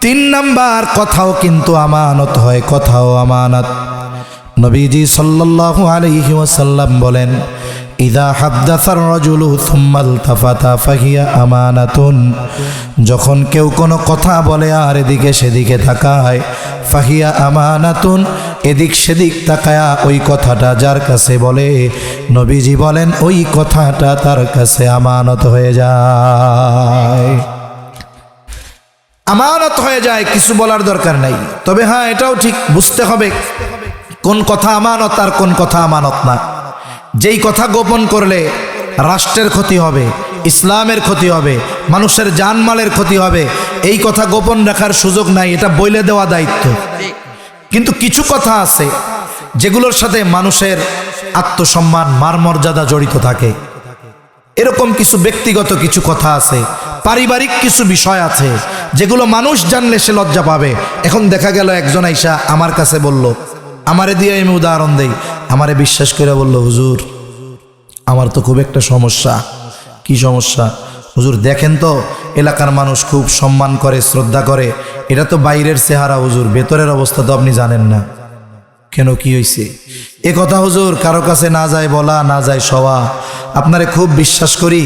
3 নাম্বার কথাও কিন্তু আমানত হয়, কথাও আমানত। নবীজি সাল্লাল্লাহু আলাইহি ওয়াসাল্লাম বলেন, ইযা হাদ্দাসার রাজুলু সুম্মা ইলতাফাতা ফাহিয়া আমানাতুন। যখন কেউ কোনো কথা বলে আর এদিকে সেদিকে তাকায়, ফাহিয়া আমানাতুন, এদিক সেদিক তাকায়া ওই কথাটা যার কাছে বলে, নবীজি বলেন ওই কথাটা তার কাছে আমানত হয়ে যায়। আমানত হয়ে যায়, কিছু বলার দরকার নাই। তবে হ্যাঁ, এটাও ঠিক বুঝতে হবে কোন কথা আমানত আর কোন কথা আমানত না। যেই কথা গোপন করলে রাষ্ট্রের ক্ষতি হবে, ইসলামের ক্ষতি হবে, মানুষের জানমালের ক্ষতি হবে, এই কথা গোপন রাখার সুযোগ নাই, এটা বলে দেওয়া দায়িত্ব। কিন্তু কিছু কথা আছে যেগুলোর সাথে মানুষের আত্মসম্মান, মানমর্যাদা জড়িত থাকে। এরকম কিছু ব্যক্তিগত কিছু কথা আছে, পারিবারিক কিছু বিষয় আছে যেগুলো মানুষ জানলে সে লজ্জা পাবে। এখন দেখা গেল একজন আইসা আমার কাছে বলল, আমারে দিয়ে আমি উদাহরণ দেই, আমারে বিশ্বাস করে বলল, হুজুর আমার তো খুব একটা সমস্যা। কি সমস্যা? হুজুর দেখেন তো, এলাকার মানুষ খুব সম্মান করে, শ্রদ্ধা করে, এটা তো বাইরের চেহারা হুজুর, ভেতরের অবস্থা তো আপনি জানেন না। কেন, কি হয়েছে? এ কথা হুজুর কারো কাছে না যায় বলা, না যায় সওয়া। আপনারে খুব বিশ্বাস করি,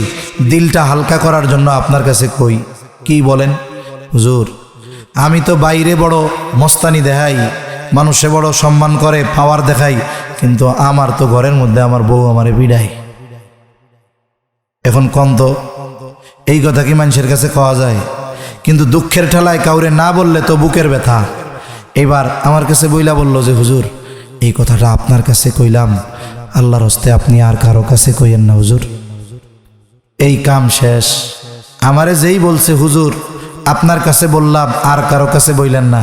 দিলটা হালকা করার জন্য আপনার কাছে কই। কি বলেন? হুজুর আমি তো বাইরে বড় মস্তানি দেখাই, মানুষে বড় সম্মান করে, পাওয়ার দেখাই, কিন্তু আমার তো ঘরের মধ্যে আমার বউ আমারে বিড়ায়। এখন কোন তো এই কথা কি মানুষের কাছে কওয়া যায়? কিন্তু দুঃখের ঠেলায় কাউরে না বললে তো বুকের ব্যথা। এবার আমার কাছে বইলা বলল যে, হুজুর এই কথাটা আপনার কাছে কইলাম, আল্লাহর হস্তে আপনি আর কারো কাছে কইেন না হুজুর। এই কাম শেষ। আমারে যেই বলছে হুজুর আপনার কাছে বললাম, আর কারো কাছে বইলেন না,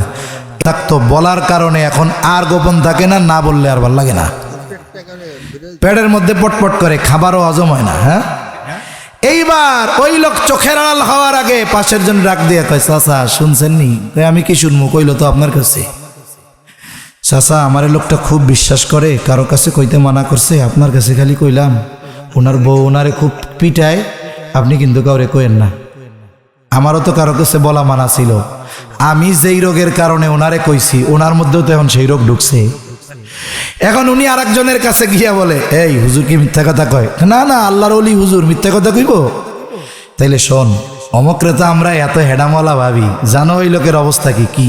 থাকতো বলার কারণে এখন আর গোপন থাকে না, না বললে আর ভাল লাগে না, পেটের মধ্যে পটপট করে, খাবারও হজম হয় না। হ্যাঁ, এইবার ওই লোক চোখের আড়াল হওয়ার আগে পাশের জন ডাক দিয়ে কয়, চাচা শুনছেন নি? আমি কি শুনবো? কইলো তো আপনার কাছে। চাচা আমার এই লোকটা খুব বিশ্বাস করে, কারো কাছে কইতে মানা করছে, আপনার কাছে খালি কইলাম। ওনার বউ ওনারে খুব পিটায়, আপনি কিন্তু কাউরে কইেন না। আমারও তো কারো কাছে বলা মানা ছিল, আমি যেই রোগের কারণে ওনারে কইছি, ওনার মধ্যেও তো এখন সেই রোগ ঢুকছে। এখন উনি আর একজনের কাছে গিয়া বলে, এই হুজুর কি মিথ্যা কথা কয়? না না, আল্লাহর ওলি হুজুর মিথ্যা কথা কইব? তাইলে শোন, অমকরে তো আমরা এত হেডামলা ভাবি, জানো ওই লোকের অবস্থা কি? কি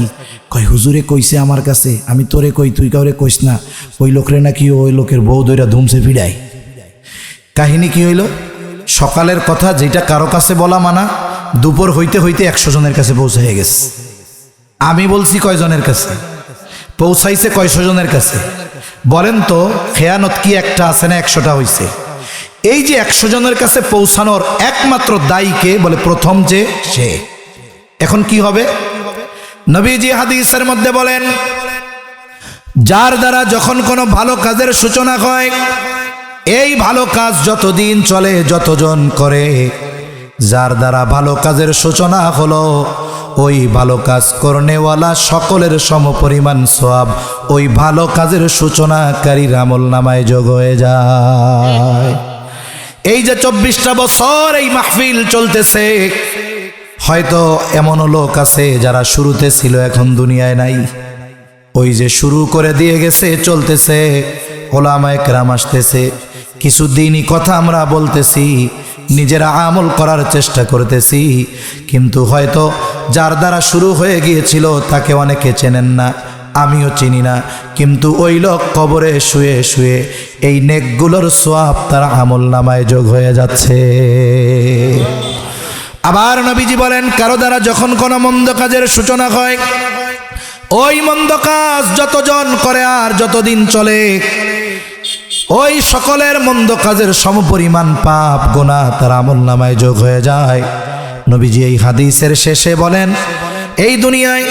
কয়? হুজুরে কইছে আমার কাছে, আমি তোরে কই, তুই কাউরে কইস না। ওই লোকরে নাকি ওই লোকের বউ দইরা ধুমছে ফিডাই। কাহিনী কি হইল? সকালের কথা যেটা কারো কাছে বলা মানা, দুপুর হইতে হইতে 100 জনের কাছে পৌঁছে গেছে। আমি বলছি কয়জনের কাছে পৌঁছাইছে? কয়শো জনের কাছে। বলেন তো খেয়ানত কি একটা আছে না 100টা হইছে? এই যে 100 জনের কাছে পৌঁছানোর একমাত্র দায়ী কে? বলে প্রথম যে সে। এখন কি হবে? নবীজি হাদিসের মধ্যে বলেন, যার দ্বারা যখন কোনো ভালো কাজের সূচনা হয়, এই ভালো কাজ যতদিন চলে, যতজন করে, যার দ্বারা ভালো কাজের সূচনা হলো, ওই ভালো কাজ করনেওয়ালা সকলের সমপরিমাণ সওয়াব ওই ভালো কাজের সূচনাকারীর আমলনামায় যোগ হয়ে যায়। এই যে 24টা বছর এই মাহফিল চলতেছে, হয়তো এমনও লোক আছে যারা শুরুতে ছিল, এখন দুনিয়ায় নাই। ওই যে শুরু করে দিয়ে গেছে, চলতেছে, ওলামায়ে কেরাম আসতেছে, কিছু দিনই কথা আমরা বলতেছি, নিজেরা আমল করার চেষ্টা করতেছি, কিন্তু হয়তো যার দ্বারা শুরু হয়ে গিয়েছিল তাকে অনেকে চেনেন না, আমিও চিনি না, কিন্তু ওই লোক কবরে শুয়ে শুয়ে এই নেকগুলোর সওয়াব তার আমলনামায় যোগ হয়ে যাচ্ছে। আবার নবীজি বলেন, কারো দ্বারা যখন কোনো মন্দ কাজের সূচনা হয়, ওই মন্দ কাজ যতজন করে আর যতদিন চলে, ওই সকলের মন্দ কাজের সমপরিমাণ পাপ গুনাহ তার আমলনামায় যোগ হয়ে যায়। নবীজি এই হাদিসের শেষে বলেন, এই দুনিয়ায়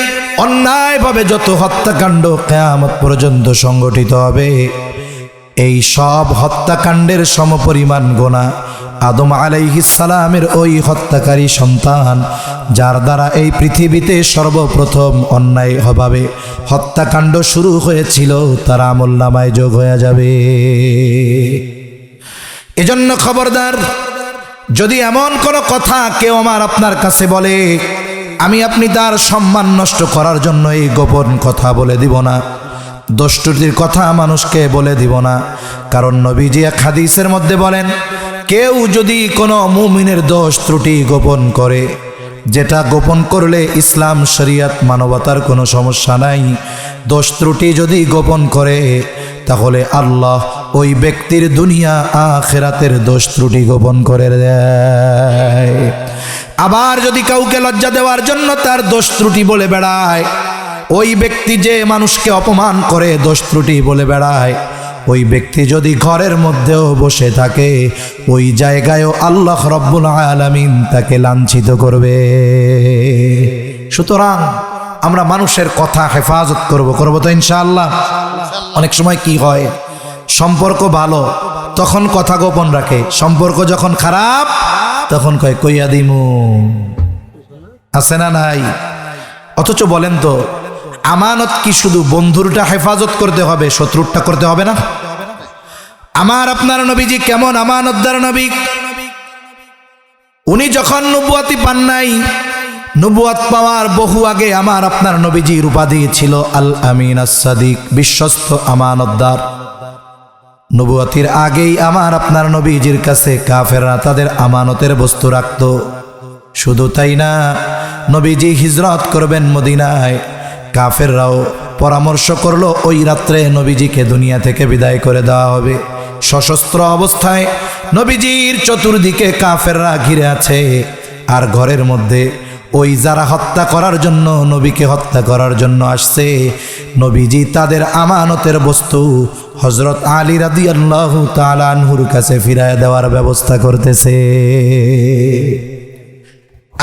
অন্যায়ভাবে যত হত্যাকাণ্ড কিয়ামত পর্যন্ত সংগঠিত হবে, এই সব হত্যাকাণ্ডের সমপরিমাণ গুনাহ আদম আলাইহিস সালামের ওই হত্যাকারী সন্তান, যার দ্বারা এই পৃথিবীতে সর্বপ্রথম অন্যায়ভাবে হত্যাকাণ্ড শুরু হয়েছিল, তার আমলনামায় যোগ হয়ে যাবে। এজন্য খবরদার, যদি এমন কোনো কথা কেউ আমার আপনার কাছে বলে, আমি আপনি তার সম্মান নষ্ট করার জন্য এই গোপন কথা বলে দিব না, দোষত্রুটির কথা মানুষকে বলে দিব না। কারণ নবীজি এক হাদিসের মধ্যে বলেন, কেউ যদি কোনো মুমিনের দোষ ত্রুটি গোপন করে, যেটা গোপন করলে ইসলাম শরিয়ত মানবতার কোনো সমস্যা নাই, দোষ ত্রুটি যদি গোপন করে, তাহলে আল্লাহ ওই ব্যক্তির দুনিয়া আখিরাতের দোষ ত্রুটি গোপন করে দেয়। আবার যদি কাউকে লজ্জা দেওয়ার জন্য তার দোষ ত্রুটি বলে বেড়ায়, ওই ব্যক্তি যে মানুষকে অপমান করে দোষ ত্রুটি বলে বেড়ায়, ওই ব্যক্তি যদি ঘরের মধ্যেও বসে থাকে, ওই জায়গায়ও আল্লাহ রব্বুল আলামিন তাকে লাঞ্ছিত করবে। সুতরাং আমরা মানুষের কথা হেফাজত করব তো ইনশাআল্লাহ। অনেক সময় কি হয়, সম্পর্ক ভালো তখন কথা গোপন রাখে, সম্পর্ক যখন খারাপ তখন কয় কইয়া দিমু, আছে না নাই? অথচ বলেন তো, আমানত কি শুধু বন্ধুরটা হেফাজত করতে হবে, শত্রুরটা করতে হবে না? আমার আপনার নবীজি কেমন আমানতদার নবী। উনি যখন নবুয়াতি পান নাই, নবুয়াত পাওয়ার বহু আগে আমার আপনার নবীজির উপাধি ছিল আল আমিন আস-সাদিক, বিশ্বস্ত আমানতদার। নবুয়াতির আগেই আমার আপনার নবীজির কাছে কাফেররা তাদের আমানতের বস্তু রাখত। শুধু তাই না, নবীজি হিজরত করবেন মদিনায়, কাফেররাও পরামর্শ করলো ওই রাত্রে নবীজিকে দুনিয়া থেকে বিদায় করে দেওয়া হবে। সশস্ত্র অবস্থায় নবীজির চতুর্দিকে কাফেররা ঘিরে আছে, আর ঘরের মধ্যে ওই যারা হত্যা করার জন্য, নবীকে হত্যা করার জন্য আসছে, নবীজি তাদের আমানতের বস্তু হযরত আলী রাদিয়াল্লাহু তাআলা আনহুর কাছে ফিরায় দেওয়ার ব্যবস্থা করতেছে।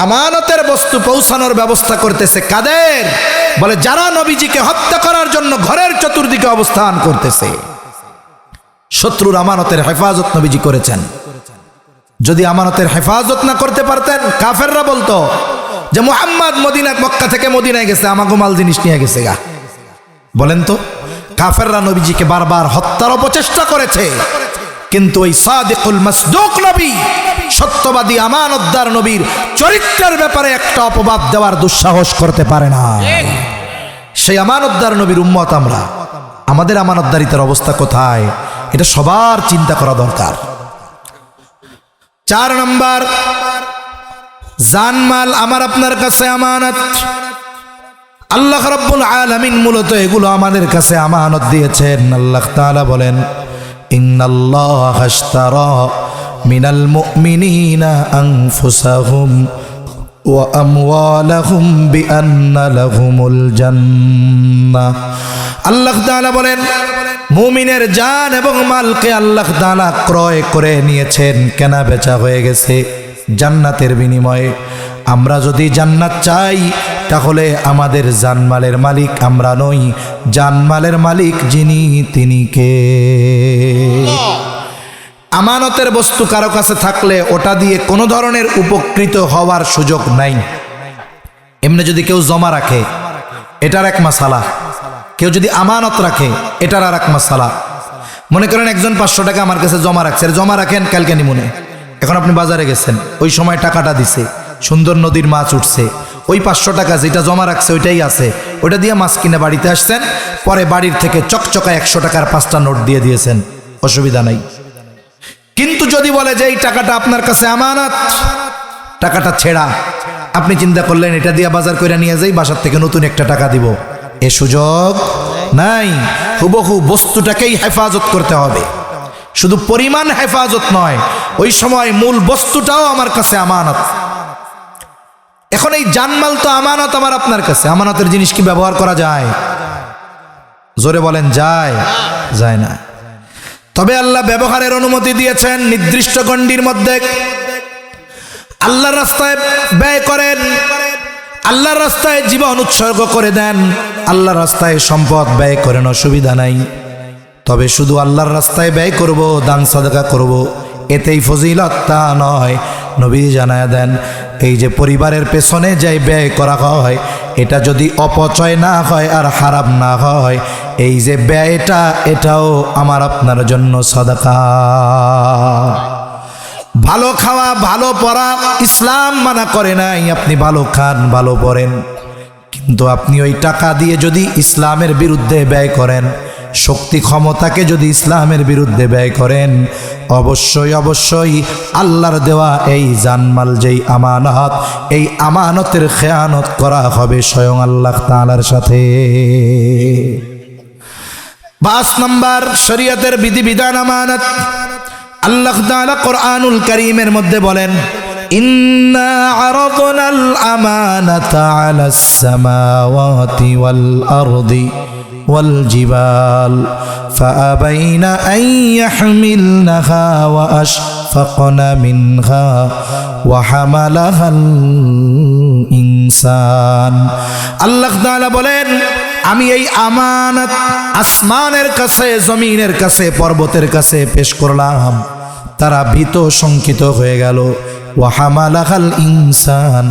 আমানতের বস্তু পৌঁছানোর ব্যবস্থা করতেছে কাদের? বলে যারা নবীজিকে হত্যা করার জন্য ঘরের চতুর্দিকে অবস্থান করতেছে। শত্রুর আমানতের হেফাজত নবীজি করেছেন। যদি আমানতের হেফাজত না করতে পারতেন, কাফেররা বলতো যে মুহাম্মদ মক্কা থেকে মদিনায় গেছে, আমাকে মাল জিনিস নিয়ে গেছে গা। বলেন তো, কাফেররা নবীজিকে বারবার হত্যার অপচেষ্টা করেছে, কিন্তু ওই সাদিকুল মাসদুক নবী, সত্যবাদী আমানতদার নবীর চরিত্রের ব্যাপারে একটা অপবাদ দেওয়ার দুঃসাহস করতে পারে না। সেই আমানতদার নবীর উম্মত আমরা, আমাদের আমানতদারিতার অবস্থা কোথায়, এটা সবার চিন্তা করা দরকার। 4 নম্বর, জানমাল আমার আপনার কাছে আমানত। আল্লাহ রাব্বুল আলামিন মূলত এগুলো আমাদের কাছে আমানত দিয়েছেন। আল্লাহ তাআলা বলেন, ইন্নাল্লাহা আশতারা মিনাল মুমিনিনা আনফুসাহুম ওয়া আমওয়ালাহুম বিআন্না লাহুমুল জান্নাহ। আল্লাহ তাআলা বলেন, মুমিনের জান এবং মালকে আল্লাহ তাআলা ক্রয় করে নিয়েছেন, কেনা বেচা হয়ে গেছে জান্নাতের বিনিময়ে। আমরা যদি জান্নাত চাই তাহলে আমাদের জানমালের মালিক আমরা নই, জানমালের মালিক যিনি তিনি কে? আমানতের বস্তু কারো কাছে থাকলে ওটা দিয়ে কোনো ধরনের উপকৃত হওয়ার সুযোগ নাই। এমনি যদি কেউ জমা রাখে এটার এক মাসালা, কেউ যদি আমানত রাখে এটার আর এক মাসালা। মনে করেন একজন 500 টাকা আমার কাছে জমা রাখছে, জমা রাখেন কালকে নিমুনে। এখন আপনি বাজারে গেছেন, ওই সময় টাকাটা দিছে, সুন্দর নদীর মাছ উঠছে, ওই 500 টাকা যেটা জমা রাখছে ওইটাই আছে, ওইটা দিয়ে মাছ কিনে বাড়িতে আসছেন, পরে বাড়ির থেকে চকচকা 100 টাকার 5টা নোট দিয়ে দিয়েছেন, অসুবিধা নাই। কিন্তু যদি বলে যে এই টাকাটা আপনার কাছে আমানত, টাকাটা ছেড়া, আপনি চিন্তা করলেন এটা দিয়ে বাজার করে নিয়ে যাই, বাসার থেকে নতুন একটা টাকা দিব, এ সুযোগ নাই। হুবহু বস্তুটাকেই হেফাজত করতে হবে, শুধু পরিমাণ হেফাজত নয়, ওই সময় মূল বস্তুটাও আমার কাছে আমানত। এখন এই জানমাল তো আমানত আমার আপনার কাছে, আমানতের জিনিস কি ব্যবহার করা যায়? জোরে বলেন যায়? যায় না। তবে আল্লাহ ব্যবহারের অনুমতি দিয়েছেন নির্দিষ্ট গণ্ডির মধ্যে। আল্লাহর রাস্তায় ব্যয় করেন, আল্লাহর রাস্তায় জীবন উৎসর্গ করে দেন, আল্লাহর রাস্তায় সম্পদ ব্যয় করেন, অসুবিধা নাই। তবে শুধু আল্লাহর রাস্তায় ব্যয় করব, দান সাদকা করব, এতেই ফজিলত তা নয়। নবী জানায়া দেন এই যে পরিবারের পেছনে যাই ব্যয় করা হয়, এটা যদি অপচয় না হয় আর হারাম না হয়, এই যে ব্যয়টা এটাও আমার আপনার জন্য সাদাকা। ভালো খাওয়া, ভালো পড়া ইসলাম মানা করে নাই, আপনি ভালো খান, ভালো পড়েন, কিন্তু আপনি ওই টাকা দিয়ে যদি ইসলামের বিরুদ্ধে ব্যয় করেন, শক্তি ক্ষমতাকে যদি ইসলামের বিরুদ্ধে ব্যয় করেন, অবশ্যই অবশ্যই আল্লাহর দেওয়া এই জানমাল যেই আমানত, এই আমানতের খেয়ানত করা হবে স্বয়ং আল্লাহ তাআলার সাথে। 5 নম্বর শরীয়তের বিধিবিধান আমানত। আল্লাহ তাআলা কোরআনুল কারীমের মধ্যে বলেন, ইন্না আরাদনাল আমানাতা আলাস সামাওয়াতি ওয়াল আরদি ওয়াল জিবাল ফাআবাইনা আন ইয়াহমিলনাহা ওয়া আশফাকনা মিনহা ওয়া হামালাহাল ইনসান। আল্লাহ তাআলা বলেন, আমি এই আমানত আসমানের কাছে, জমিনের কাছে, পর্বতের কাছে পেশ করলাম, তারা ভীত শঙ্কিত হয়ে গেল। ওয়া হামালাহাল ইনসান,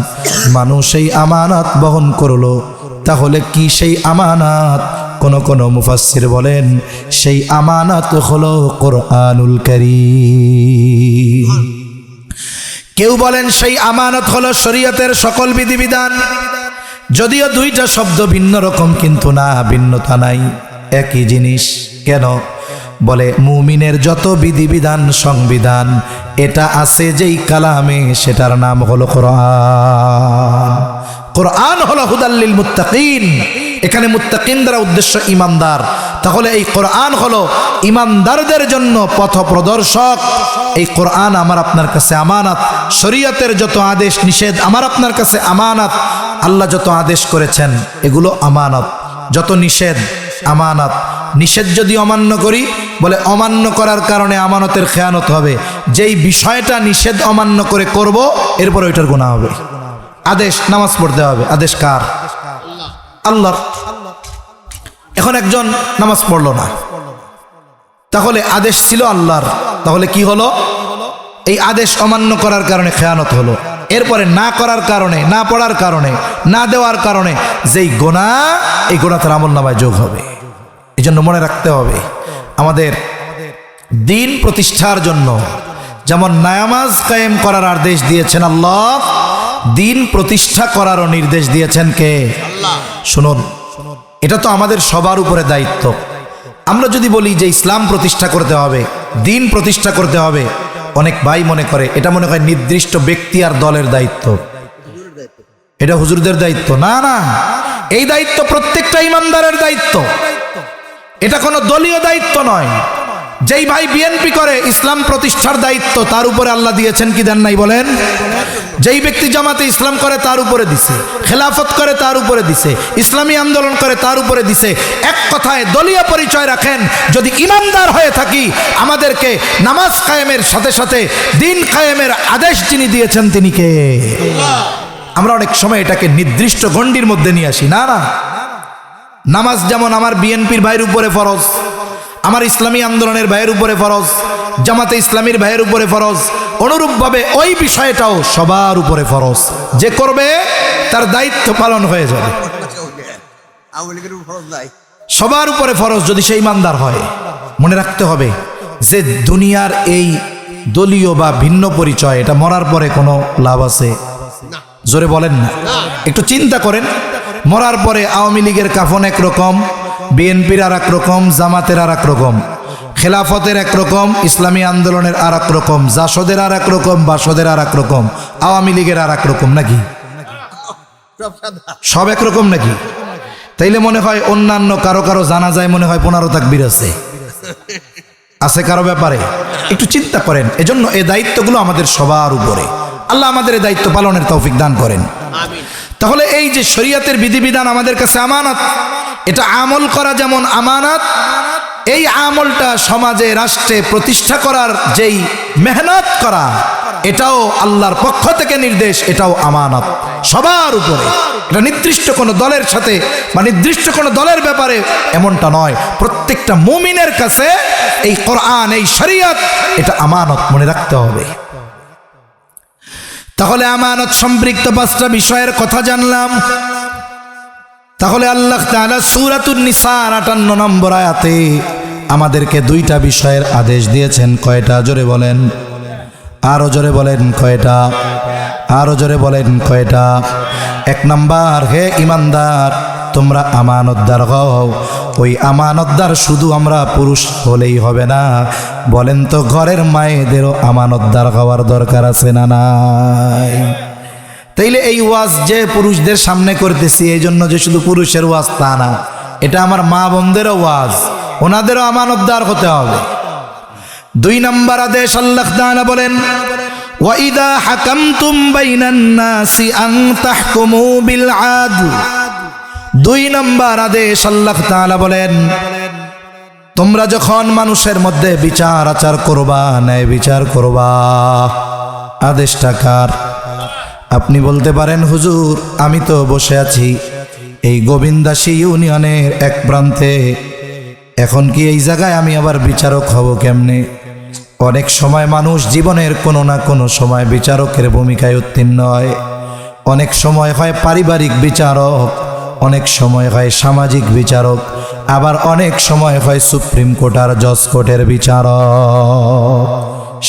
মানুষ এই আমানত বহন করলো। তাহলে কি সেই আমানত? কোন মুফাসসির বলেন সেই আমানত হলো কোরআনুল কারীম। কেউ বলেন সেই আমানত হলো শরীয়তের সকল বিধিবিধান। যদিও দুইটা শব্দ ভিন্ন রকম, কিন্তু না, ভিন্নতা নাই, একই জিনিস। কেন? বলে মুমিনের যত বিধিবিধান, সংবিধান, এটা আছে যেই কালামে, সেটার নাম হলো কোরআন। কোরআন হলো হুদাল্লিল মুত্তাকিন। এখানে মুত্তাকিন দ্বারা উদ্দেশ্য ইমানদার। তাহলে এই কোরআন হলো ইমানদারদের জন্য পথ প্রদর্শক। এই কোরআন আমার আপনার কাছে আমানত। শরীয়তের যত আদেশ নিষেধ আমার আপনার কাছে আমানত। আল্লাহ যত আদেশ করেছেন এগুলো আমানত, যত নিষেধ আমানত। নিষেধ যদি অমান্য করি, বলে অমান্য করার কারণে আমানতের খেয়ানত হবে। যেই বিষয়টা নিষেধ অমান্য করে করব, এরপর ওইটার গুনাহ হবে। আদেশ নামাজ পড়তে হবে, আদেশ কার? আল্লাহর। এখন একজন নামাজ পড়লো না, তাহলে আদেশ ছিল আল্লাহর, তাহলে কি হলো? এই আদেশ অমান্য করার কারণে খেয়ানত হলো। এরপরে না করার কারণে, না পড়ার কারণে, না দেওয়ার কারণে যেই গুনাহ, এই গুনাহ তার আমলনামায় যোগ হবে। এই জন্য মনে রাখতে হবে, আমাদের দিন প্রতিষ্ঠার জন্য যেমন নামাজ কায়েম করার আদেশ দিয়েছেন আল্লাহ, দিন প্রতিষ্ঠা করারও নির্দেশ দিয়েছেন কে? আল্লাহ। শুনুন, এটা তো আমাদের সবার উপরে দায়িত্ব। আমরা যদি বলি যে ইসলাম প্রতিষ্ঠা করতে হবে, দিন প্রতিষ্ঠা করতে হবে, অনেক ভাই মনে করে এটা মনে হয় নির্দিষ্ট ব্যক্তি আর দলের দায়িত্ব, এটা হুজুরদের দায়িত্ব। না না, এই দায়িত্ব প্রত্যেকটা ইমানদারের দায়িত্ব। এটা কোনো দলীয় দায়িত্ব নয়। যেই ভাই বিএনপি করে, ইসলাম প্রতিষ্ঠার দায়িত্ব তার উপরে আল্লাহ দিয়েছেন কি দেন নাই বলেন? যেই ব্যক্তি জামাতে ইসলাম করে তার উপরে দিছে, খেলাফত করে তার উপরে দিছে, ইসলামী আন্দোলন করে তার উপরে দিছে। এক কথায় দলীয় পরিচয় রাখেন। যদি ইমানদার হয়ে থাকি, আমাদেরকে নামাজ কায়েমের সাথে সাথে দিন কায়েমের আদেশ যিনি দিয়েছেন তিনি কে? আমরা অনেক সময় এটাকে নির্দিষ্ট গণ্ডির মধ্যে নিয়ে আসি। না না, নামাজ যেমন আমার বিএনপির ভাইয়ের উপরে ফরজ, আমার ইসলামী আন্দোলনের ভাইয়ের উপরে ফরজ, জামাতে ইসলামীর ভাইয়ের উপরে ফরজ, অনুরূপভাবে ওই বিষয়টাও সবার উপরে ফরজ। যে করবে তার দায়িত্ব পালন হয়ে যাবে। সবার উপরে ফরজ যদি সেই ইমানদার হয়। মনে রাখতে হবে যে দুনিয়ার এই দলীয় বা ভিন্ন পরিচয়, এটা মরার পরে কোনো লাভ আছে? জোরে বলেন না। একটু চিন্তা করেন, মরার পরে আওয়ামী লীগের কাফন একরকম, বিএনপির আর এক রকম, জামাতের আর এক রকম, খেলাফতের এক রকম, ইসলামী আন্দোলনের আর এক রকম, জাসদের আর এক রকম, বাসদের আর এক রকম, আওয়ামী লীগের আর এক রকম, নাকি সব একরকম নাকি? তাইলে মনে হয় অন্যান্য কারো কারো জানা যায় মনে হয় 15 তাকবীর আছে আছে কারো ব্যাপারে। একটু চিন্তা করেন। এজন্য এই দায়িত্বগুলো আমাদের সবার উপরে। আল্লাহ আমাদের এই দায়িত্ব পালনের তৌফিক দান করেন। তাহলে এই যে শরীয়তের বিধিবিধান আমাদের কাছে আমানত, এটা আমল করা যেমন আমানত, এই আমলটা সমাজে রাষ্ট্রে প্রতিষ্ঠা করার যেই মেহনত করা, এটাও আল্লাহর পক্ষ থেকে নির্দেশ, এটাও আমানত সবার উপরে। এটা নির্দিষ্ট কোনো দলের সাথে বা নির্দিষ্ট কোনো দলের ব্যাপারে এমনটা নয়। প্রত্যেকটা মুমিনের কাছে এই কোরআন, এই শরীয়ত, এটা আমানত, মনে রাখতে হবে। তাহলে আমানত সম্পৃক্ত 5টা বিষয়ের কথা জানলাম। তাহলে আল্লাহ তাআলা সূরাতুন নিসার 58 নম্বর আয়াতে আমাদেরকে 2টা বিষয়ের আদেশ দিয়েছেন। কয়টা? জোরে বলেন, আরো জোরে বলেন কয়টা? আরো জোরে বলেন কয়টা? 1 নাম্বার, হে ইমানদার, তোমরা আমানতদার হও। ওই আমানতদার শুধু আমরা পুরুষ হলেই হবে না, বলেন তো ঘরের মায়েদেরও আমানতদার হওয়ার দরকার আছে না নাই? তাইলে এই ওয়াজ যে পুরুষদের সামনে করতেছি, এই জন্য যে শুধু পুরুষের ওয়াজ তা না, এটা আমার মা বোনদেরও ওয়াজ, ওনাদেরও আমানতদার হতে হবে। 2 নম্বর আদেশ আল্লাহ তাআলা বলেন, ওয়াইদা হাকামতুম বাইনান নাসি আন তাহকুমু বিল আদল। 2 নম্বর আদেশ আল্লাহ তাআলা বলেন, তোমরা যখন মানুষের মধ্যে বিচার আচার করবা, ন্যায় বিচার করবা। আদেশটা কার? আপনি বলতে পারেন, হুজুর আমি তো বসে আছি এই গোবিন্দাসী ইউনিয়নের এক প্রান্তে, এখন কি এই জায়গায় আমি আবার বিচারক হব কেমনে? অনেক সময় মানুষ জীবনের কোনো না কোনো সময় বিচারকের ভূমিকায় উত্তীর্ণ হয়। অনেক সময় হয় পারিবারিক বিচারক, অনেক সময় হয় সামাজিক বিচারক, আবার অনেক সময় হয় সুপ্রিম কোর্ট আর জজ কোর্টের বিচারক।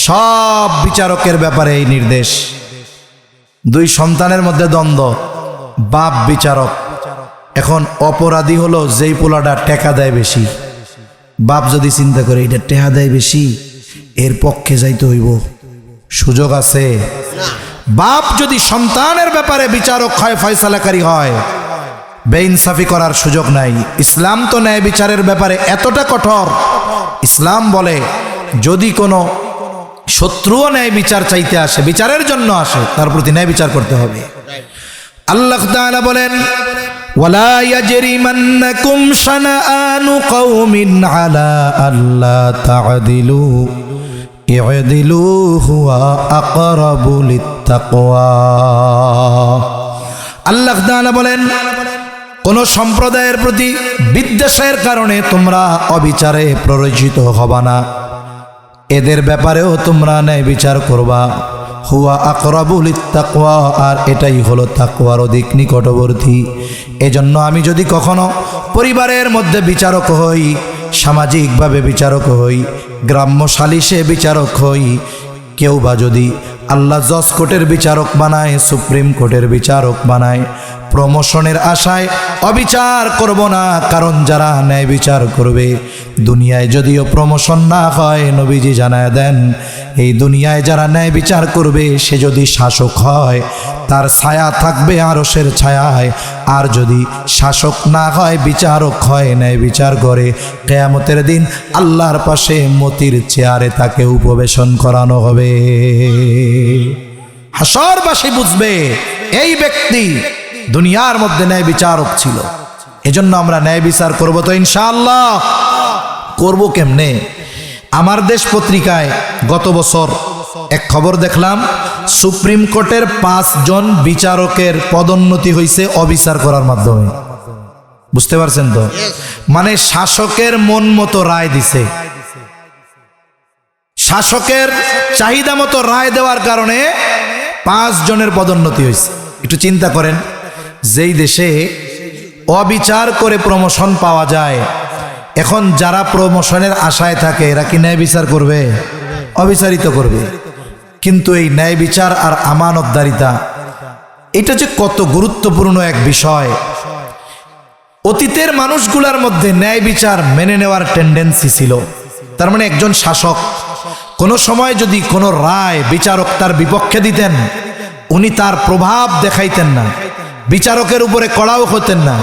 সব বিচারকের ব্যাপারে এই নির্দেশ। 2 সন্তানের মধ্যে দ্বন্দ্ব, বাপ বিচারক। এখন অপরাধী হলো যেই পোলাটা টেকা দেয় বেশি। বাপ যদি চিন্তা করে এটা টেকা দেয় বেশি, এর পক্ষে যাইতে হইব, সুযোগ আছে। বাপ যদি সন্তানের ব্যাপারে বিচারক হয়, ফয়সালাকারী হয়, বেইনসাফি করার সুযোগ নাই। ইসলাম তো ন্যায় বিচারের ব্যাপারে এতটা কঠোর, ইসলাম বলে যদি কোনো শত্রুও ন্যায় বিচার চাইতে আসে, বিচারের জন্য আসে, তার প্রতি ন্যায় বিচার করতে হবে। আল্লাহ তাআলা বলেন, ওয়ালা ইয়াজরিমান্নাকুম শানাআনু কওমিন আলা আল্লা তা'দিলু ই'দিলু হুয়া আকরাবু লিত্তাকওয়া। আল্লাহ তাআলা বলেন, কোন সম্প্রদায়ের প্রতি বিদ্বেষের কারণে তোমরা অবিচারে প্ররোচিত হবা না, এদের ব্যাপারেও তোমরা ন্যায় বিচার করবা। হুয়া আকরাবু লিত্তাকওয়া, আর এটাই হলো তাকওয়ার অধিক নিকটবর্তী। এজন্য আমি যদি কখনো পরিবারের মধ্যে বিচারক হই, সামাজিকভাবে বিচারক হই, গ্রাম্য সালিশে বিচারক হই, কেউ বা যদি আল্লাহ জজ কোর্টের বিচারক বানায়, সুপ্রিম কোর্টের বিচারক বানায়, প্রমোশনের আশায় অবিচার করব না। কারণ যারা ন্যায় বিচার করবে, দুনিয়ায় যদিও প্রমোশন না হয়, নবীজি জানায় দেন, এই দুনিয়ায় যারা ন্যায় বিচার করবে, সে যদি শাসক হয় তার ছায়া থাকবে আরশের ছায়ায়, আর যদি শাসক না হয়, বিচারক হয়, ন্যায় বিচার করে, কিয়ামতের দিন আল্লাহর পাশে মতির চেয়ারে তাকে উপবেশন করানো হবে। হাসরবাসী বুঝবে এই ব্যক্তি দুনিয়ার মধ্যে ন্যায় বিচারক ছিল। এজন্য আমরা ন্যায় বিচার করব তো ইনশাআল্লাহ। করব কেমনে? আমার দেশ পত্রিকায় গত বছর এক খবর দেখলাম, সুপ্রিম কোর্টের 5 জন বিচারকের পদোন্নতি হয়েছে অবিচার করার মাধ্যমে। বুঝতে পারছেন তো? মানে শাসকের মন মতো রায় দিছে, শাসকের চাহিদা মতো রায় দেওয়ার কারণে 5 জনের পদোন্নতি হয়েছে। একটু চিন্তা করেন, যেই দেশে অবিচার করে প্রমোশন পাওয়া যায়, এখন যারা প্রমোশনের আশায় থাকে এরা কি ন্যায় বিচার করবে? অবিচারিত করবে। কিন্তু এই ন্যায় বিচার আর আমানতদারিতা, এটা যে কত গুরুত্বপূর্ণ এক বিষয়। অতীতের মানুষগুলার মধ্যে ন্যায় বিচার মেনে নেওয়ার টেন্ডেন্সি ছিল। তার মানে একজন শাসক কোনো সময় যদি কোনো রায় বিচারক তার বিপক্ষে দিতেন, উনি তার প্রভাব দেখাইতেন না, বিচারকের উপরে কড়াও হতেন না,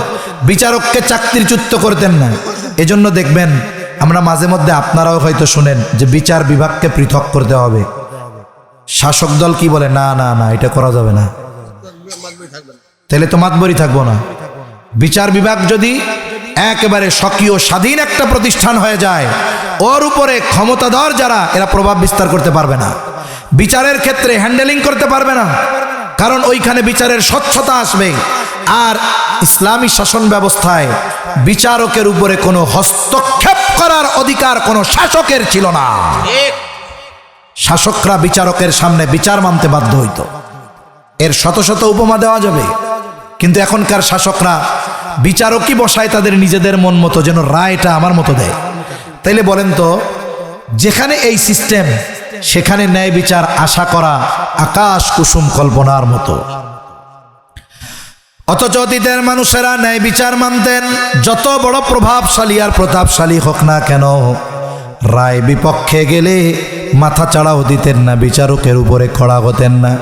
বিচারককে চাকরিচ্যুত করতেন না। এজন্য দেখবেন আমরা মাঝে মধ্যে, আপনারাও হয়তো শুনেন যে বিচার বিভাগকে পৃথক করতে হবে। শাসক দল কি বলে, না না না, এটা করা যাবে না, তাহলে তো মাতবরি থাকবো না। বিচার বিভাগ যদি একেবারে স্বকীয় স্বাধীন একটা প্রতিষ্ঠান হয়ে যায়, ওর উপরে ক্ষমতাধর যারা, এরা প্রভাব বিস্তার করতে পারবে না, বিচারের ক্ষেত্রে হ্যান্ডেলিং করতে পারবে না, কারণ ওইখানে বিচারের স্বচ্ছতা আসবে। আর ইসলামী শাসন ব্যবস্থায় বিচারকের উপরে কোনো হস্তক্ষেপ করার অধিকার কোনো শাসকের ছিল না। শাসকরা বিচারকের সামনে বিচার মানতে বাধ্য হইত। এর শত শত উপমা দেওয়া যাবে, কিন্তু এখনকার শাসকরা বিচারকই বসায় তাদের নিজেদের মন মতো, যেন রায়টা আমার মতো দেয়। তাইলে বলেন তো, যেখানে এই সিস্টেম, সেখানে ন্যায় বিচার আশা করা আকাশ কুসুম কল্পনার মতো। অথচ অতীতের মানুষেরা ন্যায় বিচার মানতেন। যত বড় প্রভাবশালী আর প্রতাপশালী হোক না কেন, রায় বিপক্ষে গেলে মাথা চাড়াও দিতেন না, বিচারকের উপরে খড়া হতেন না।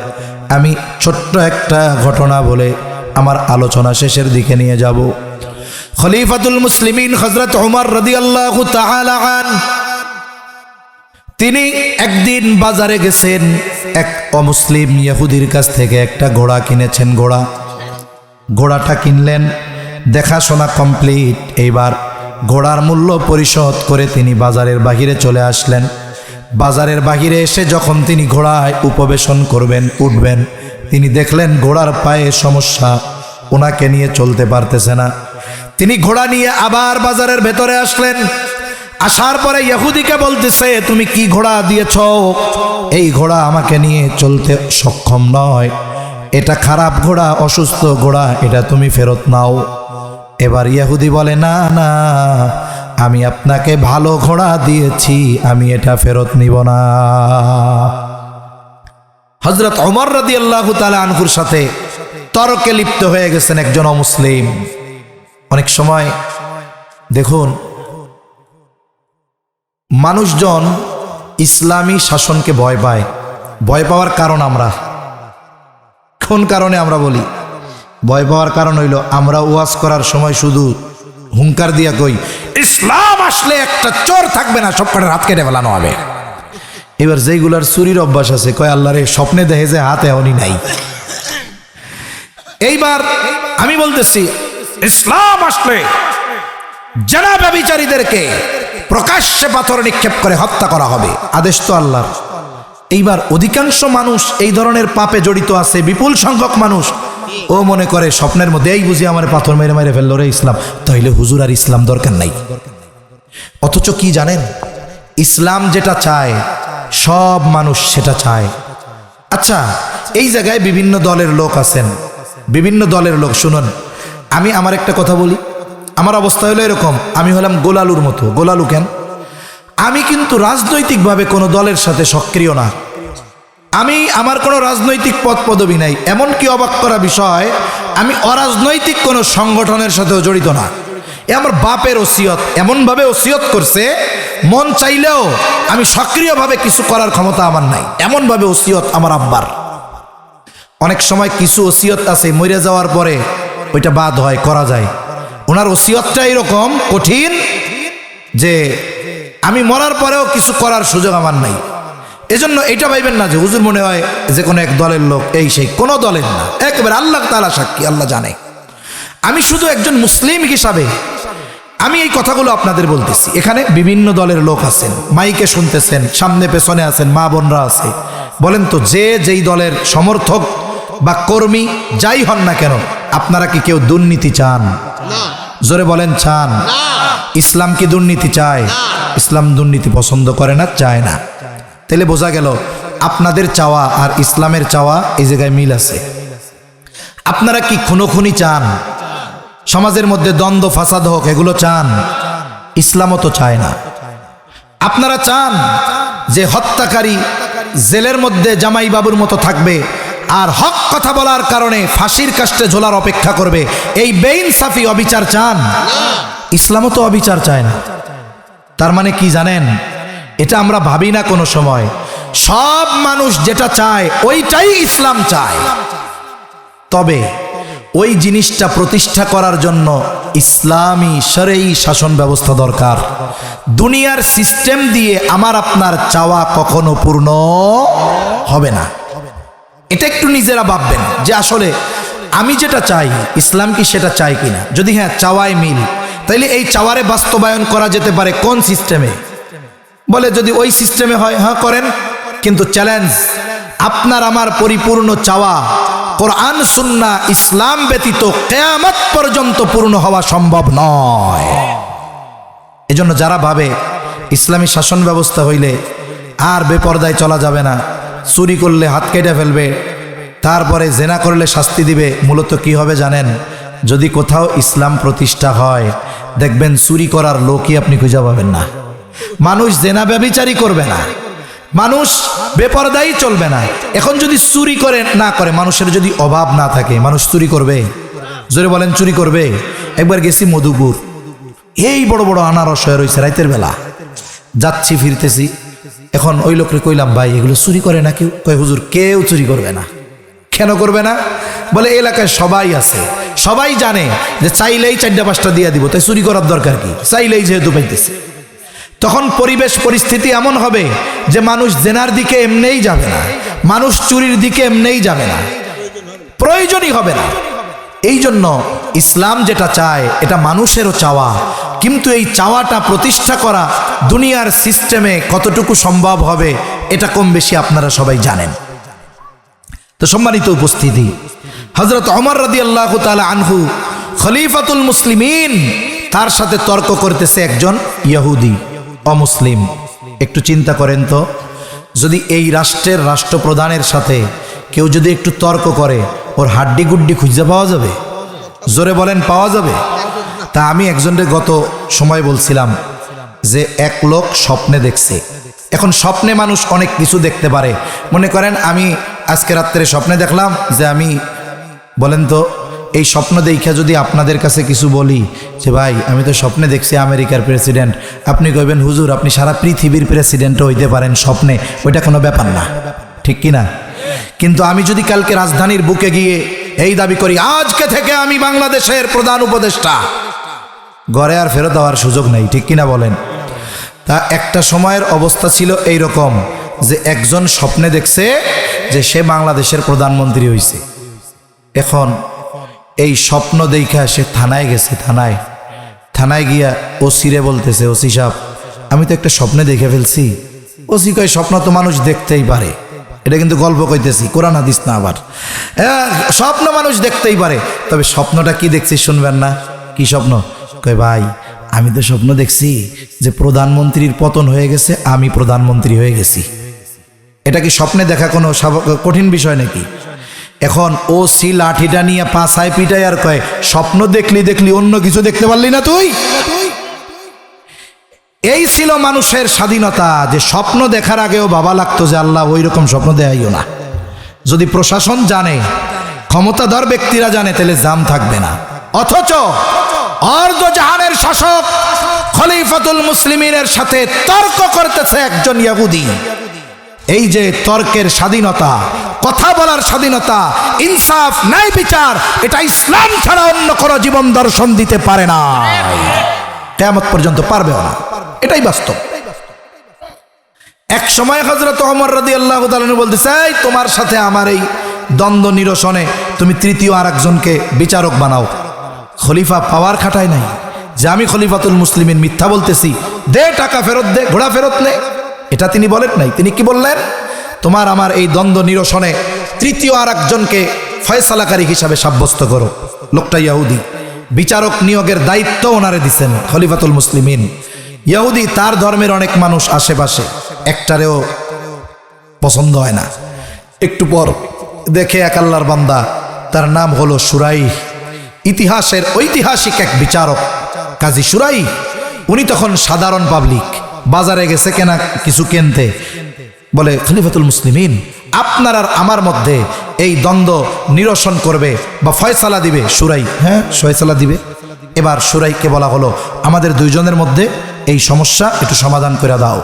আমি ছোট্ট একটা ঘটনা বলে আমার আলোচনা শেষের দিকে নিয়ে যাব। খলিফাতুল মুসলিমিন হযরত ওমর রাদিয়াল্লাহু তাআলা আনহু, তিনি একদিন বাজারে গেছেন, এক অমুসলিম ইহুদির কাছ থেকে একটা ঘোড়া কিনেছেন। ঘোড়াটা কিনলেন, দেখাশোনা কমপ্লিট। এইবার ঘোড়ার মূল্য পরিশোধ করে তিনি বাজারের বাহিরে চলে আসলেন। বাজারের বাহিরে এসে যখন তিনি ঘোড়ায় উপবেশন করবেন, উঠবেন, তিনি দেখলেন ঘোড়ার পায়ে সমস্যা, ওনাকে নিয়ে চলতে পারতেছে না। তিনি ঘোড়া নিয়ে আবার বাজারের ভেতরে আসলেন। আসার পরে ইহুদিকে বলতেছে, তুমি কি ঘোড়া দিয়েছ? এই ঘোড়া আমাকে নিয়ে চলতে সক্ষম নয়, এটা খারাপ ঘোড়া, অসুস্থ ঘোড়া, এটা তুমি ফেরত নাও। এবার ইহুদি বলে, না না, আমি আপনাকে ভালো ঘোড়া দিয়েছি, আমি এটা ফেরত নিব না। হযরত ওমর রাদিয়াল্লাহু তাআলা আনহুর সাথে তর্কে লিপ্ত হয়ে গেছেন একজন অমুসলিম। অনেক সময় দেখুন, মানুষজন ইসলামী শাসনকে ভয় পায়। ভয় পাওয়ার কারণ আমরা, কোন কারণে আমরা বলি ভয় পাওয়ার কারণ হইল, আমরা ওয়াজ করার সময় শুধু হুঙ্কার দিয়া কই, ইসলাম আসলে একটা চোর থাকবে না, সব কটার হাত কেটে ফেলানো হবে। এবার যেইগুলার চুরির অভ্যাস আছে, কয় আল্লাহ রে, স্বপ্নে দেখে যে হাতে এমনই নাই। এইবার আমি বলতেছি, ইসলাম আসলে যারা ব্যভিচারীদেরকে প্রকাশ্যে পাথর নিক্ষেপ করে হত্যা করা হবে, আদেশ তো আল্লাহর। এইবার অধিকাংশ মানুষ এই ধরনের পাপে জড়িত আছে, বিপুল সংখ্যক মানুষ। ও মনে করে স্বপ্নের মধ্যে, এই বুঝি আমার পাথর মেরে মেরে ফেললো রে ইসলাম, তাইলে হুজুর আর ইসলাম দরকার নাই। অথচ কি জানেন, ইসলাম যেটা চায় সব মানুষ সেটা চায়। আচ্ছা, এই জায়গায় বিভিন্ন দলের লোক আছেন, বিভিন্ন দলের লোক। শুনুন, আমি আমার একটা কথা বলি, আমার অবস্থা হলো এরকম, আমি হলাম গোলালুর মতো। গোলালু কেন? আমি কিন্তু রাজনৈতিকভাবে কোনো দলের সাথে সক্রিয় না, আমি আমার কোনো রাজনৈতিক পদ পদবি নাই। এমনকি অবাক করা বিষয়, আমি অরাজনৈতিক কোনো সংগঠনের সাথেও জড়িত না। এ আমার বাপের ওসিয়ত, এমনভাবে ওসিয়ত করছে, মন চাইলেও আমি সক্রিয়ভাবে কিছু করার ক্ষমতা আমার নাই, এমনভাবে ওসিয়ত আমার আব্বার। অনেক সময় কিছু ওসিয়ত আছে মরে যাওয়ার পরে ওইটা বাদ হয়, করা যায়। ওনার ওসিয়তটা এরকম কঠিন যে আমি মরার পরেও কিছু করার সুযোগ আমার নাই। এজন্য এটা ভাইবেন না যে হুজুর মনে হয় যে কোনো এক দলের লোক, এই সেই, কোনো দলের না, একেবারে আল্লাহ তাআলা সাক্ষী, আল্লাহ জানে। আমি শুধু একজন মুসলিম হিসাবে আমি এই কথাগুলো আপনাদের বলতেছি। এখানে বিভিন্ন দলের লোক আছেন, মাইকে শুনতেছেন, সামনে পেছনে আছেন, মা বোনরা আছে, বলেন তো, যে যেই দলের সমর্থক বা কর্মী যাই হন না কেন, আপনারা কি কেউ দুর্নীতি চান? জোরে বলেন, চান? ইসলাম কি দুর্নীতি চায়? ইসলাম দুর্নীতি পছন্দ করে না, চায় না। তাহলে বোঝা গেল আপনাদের চাওয়া আর ইসলামের চাওয়া এই জায়গায় মিল আছে। আপনারা কি খুনোখুনি চান? সমাজের মধ্যে দ্বন্দ্ব ফাসাদ হোক, এগুলো চান? ইসলামও তো চায় না। আপনারা চান যে হত্যাকারী জেলের মধ্যে জামাই বাবুর মতো থাকবে আর হক কথা বলার কারণে ফাঁসির কাস্টে ঝোলার অপেক্ষা করবে, এই বেইনসাফি অবিচার চান? ইসলামও তো অবিচার চায় না। তার মানে কি জানেন, এটা আমরা ভাবি না কোনো সময়। সব মানুষ যেটা চায় ওইটাই ইসলাম চায়। তবে ওই জিনিসটা প্রতিষ্ঠা করার জন্য ইসলামী শরঈ শাসন ব্যবস্থা দরকার। দুনিয়ার সিস্টেম দিয়ে আমার আপনার চাওয়া কখনো পূর্ণ হবে না। এটা একটু নিজেরা ভাববেন যে আসলে আমি যেটা চাই ইসলাম কি সেটা চাই কিনা। যদি হ্যাঁ চাওয়ায় মিল, তাইলে এই চাওয়ারে বাস্তবায়ন করা যেতে পারে কোন সিস্টেমে? বলে যদি ওই সিস্টেমে হয়, হ্যাঁ করেন, কিন্তু চ্যালেঞ্জ, আপনার আমার পরিপূর্ণ চাওয়া কোরআন সুন্নাহ ইসলাম ব্যতীত কিয়ামত পর্যন্ত পূর্ণ হওয়া সম্ভব নয়। এজন্য যারা ভাবে ইসলামী শাসন ব্যবস্থা হইলে আর বেপরদায় চলা যাবে না, চুরি করলে হাত কেটে ফেলবে, তারপরে জেনা করলে শাস্তি দিবে, মূলত কি হবে জানেন? যদি কোথাও ইসলাম প্রতিষ্ঠা হয়, দেখবেন চুরি করার লোকই আপনি খুঁজে পাবেন না। মানুষ জেনা ব্যভিচারী করবে না, মানুষ বেপরদাই চলবে না। এখন যদি চুরি করে না করে, মানুষের যদি অভাব না থাকে, মানুষ চুরি করবে? জোরে বলেন, চুরি করবে? একবার গেছি মধুপুর, এই বড় বড় আনারস হয়ে রয়েছে, রাতের বেলা যাচ্ছি ফিরতেছি। এখন ওই লোককে কইলাম, ভাই এগুলো চুরি করে না কেউ? কয় হুজুর কেউ চুরি করবে না। কেন করবে না? বলে এলাকায় সবাই আছে, সবাই জানে যে চাইলেই 4-5টা দিয়ে দিব, তাই চুরি করার দরকার কি, চাইলেই যেহেতু পাইতেছে। তখন পরিবেশ পরিস্থিতি এমন হবে যে মানুষ জেনার দিকে এমনেই যাবে না, মানুষ চুরির দিকে এমনেই যাবে না, প্রয়োজনই হবে না। এই জন্য ইসলাম যেটা চায় এটা মানুষেরও চাওয়া, কিন্তু এই চাওয়াটা প্রতিষ্ঠা করা দুনিয়ার সিস্টেমে কতটুকু সম্ভব হবে এটা কম বেশি আপনারা সবাই জানেন। তো সম্মানিত উপস্থিতি, হযরত ওমর রাদিয়াল্লাহু তাআলা আনহু খলিফাতুল মুসলিমিন, তার সাথে তর্ক করতেছে একজন ইহুদি অমুসলিম। একটু চিন্তা করেন তো, যদি এই রাষ্ট্রের রাষ্ট্রপ্রধানের সাথে কেউ যদি একটু তর্ক করে, ওর হাড্ডি গুড্ডি খুঁজে পাওয়া যাবে? জোরে বলেন, পাওয়া যাবে? তা আমি একজনের গত সময় বলছিলাম যে এক লোক স্বপ্নে দেখছে। এখন স্বপ্নে মানুষ অনেক কিছু দেখতে পারে। মনে করেন আমি আজকে রাত্রে স্বপ্নে দেখলাম যে আমি, বলেন তো এই স্বপ্ন দেখা যদি আপনাদের কাছে কিছু বলি যে ভাই আমি তো স্বপ্নে দেখছি আমেরিকার প্রেসিডেন্ট, আপনি কইবেন হুজুর আপনি সারা পৃথিবীর প্রেসিডেন্টও হইতে পারেন স্বপ্নে, ওইটা কোনো ব্যাপার না, ঠিক কিনা? কিন্তু আমি যদি কালকে রাজধানীর বুকে গিয়ে এই দাবি করি আজকে থেকে আমি বাংলাদেশের প্রধান উপদেষ্টা, ঘরে আর ফেরত দেওয়ার সুযোগ নেই, ঠিক কিনা বলেন? তা একটা সময়ের অবস্থা ছিল এই রকম যে একজন স্বপ্নে দেখছে যে সে বাংলাদেশের প্রধানমন্ত্রী হইছে। এখন এই স্বপ্ন দেখা সে থানায় গেছে। থানায় গিয়া ওসিরে বলতেছে, ওসি সাহেব আমি তো একটা স্বপ্নে দেখে ফেলছি। ওসি কয় স্বপ্ন তো মানুষ দেখতেই পারে, এটা কিন্তু গল্প কইতেছি, কোরআন হাদিস না। আবার স্বপ্ন মানুষ দেখতেই পারে, তবে স্বপ্নটা কি দেখছি শুনবেন না? কি স্বপ্ন? কয় ভাই আমি তো স্বপ্ন দেখছি যে প্রধানমন্ত্রীর পতন হয়ে গেছে, আমি প্রধানমন্ত্রী হয়ে গেছি। এটা কি স্বপ্নে দেখা কোনো কঠিন বিষয় নাকি? এখন ও সি লাঠিটা নিয়ে পাছায় পিটাই আর কয় স্বপ্ন দেখলি অন্য কিছু দেখতে পারলি না তুই? এই ছিল মানুষের স্বাধীনতা, যে স্বপ্ন দেখার আগেও ভাবা লাগতো যে আল্লাহ ওই রকম স্বপ্ন দেখাইও না। যদি প্রশাসন জানে, ক্ষমতাধর ব্যক্তিরা জানে, তাহলে জাম থাকবে না। অথচ অর্ধ জাহানের শাসক খলিফাতুল মুসলিমিনের সাথে তর্ক করতেছে একজন ইহুদি। এই যে তর্কের স্বাধীনতা, কথা বলার স্বাধীনতা, ইনসাফ, ন্যায় বিচার, এটা ইসলাম ছাড়া অন্য কোনো জীবন দর্শন দিতে পারে না, কিয়ামত পর্যন্ত পারবেও না। এটাই বাস্তব। এক সময় হযরত ওমর রাদিয়াল্লাহু তাআলা বলতেছে, তোমার সাথে আমার এই দ্বন্দ্ব নিরসনে তুমি তৃতীয় আরেকজনকে বিচারক বানাও। খলিফা পাওয়ার খাটায় নাই যে আমি খলিফাতুল মুসলিমিন, মিথ্যা বলতেছি, দে টাকা ফেরত দে, ঘোড়া ফেরত নে, এটা তিনি বলেন নাই। তিনি কি বললেন? তোমার আমার এই দ্বন্দ্ব নিরসনে তৃতীয় আর একজনকে ফয়সালাকারী হিসাবে সাব্যস্ত করো। লোকটা ইহুদি, বিচারক নিয়োগের দায়িত্ব ওনারে দিছেন খলিফাতুল মুসলিমিন। ইহুদি, তার ধর্মের অনেক মানুষ আশেপাশে, একটারেও পছন্দ হয় না। একটু পর দেখে এক আল্লাহর বান্দা, তার নাম হলো শুরাই, ইতিহাসের ঐতিহাসিক এক বিচারক কাজী শুরাই। উনি তখন সাধারণ পাবলিক, বাজারে গেছে কেনা কিছু কিনতে, বলে খলিফাতুল মুসলিমিন, আপনার আর আমার মধ্যে এই দ্বন্দ্ব নিরসন করবে বা ফয়সালা দিবে শুরাই। হ্যাঁ, ফয়সালা দিবে। এবার শুরাইকে বলা হলো, আমাদের দুইজনের মধ্যে এই সমস্যা একটু সমাধান করে দাও।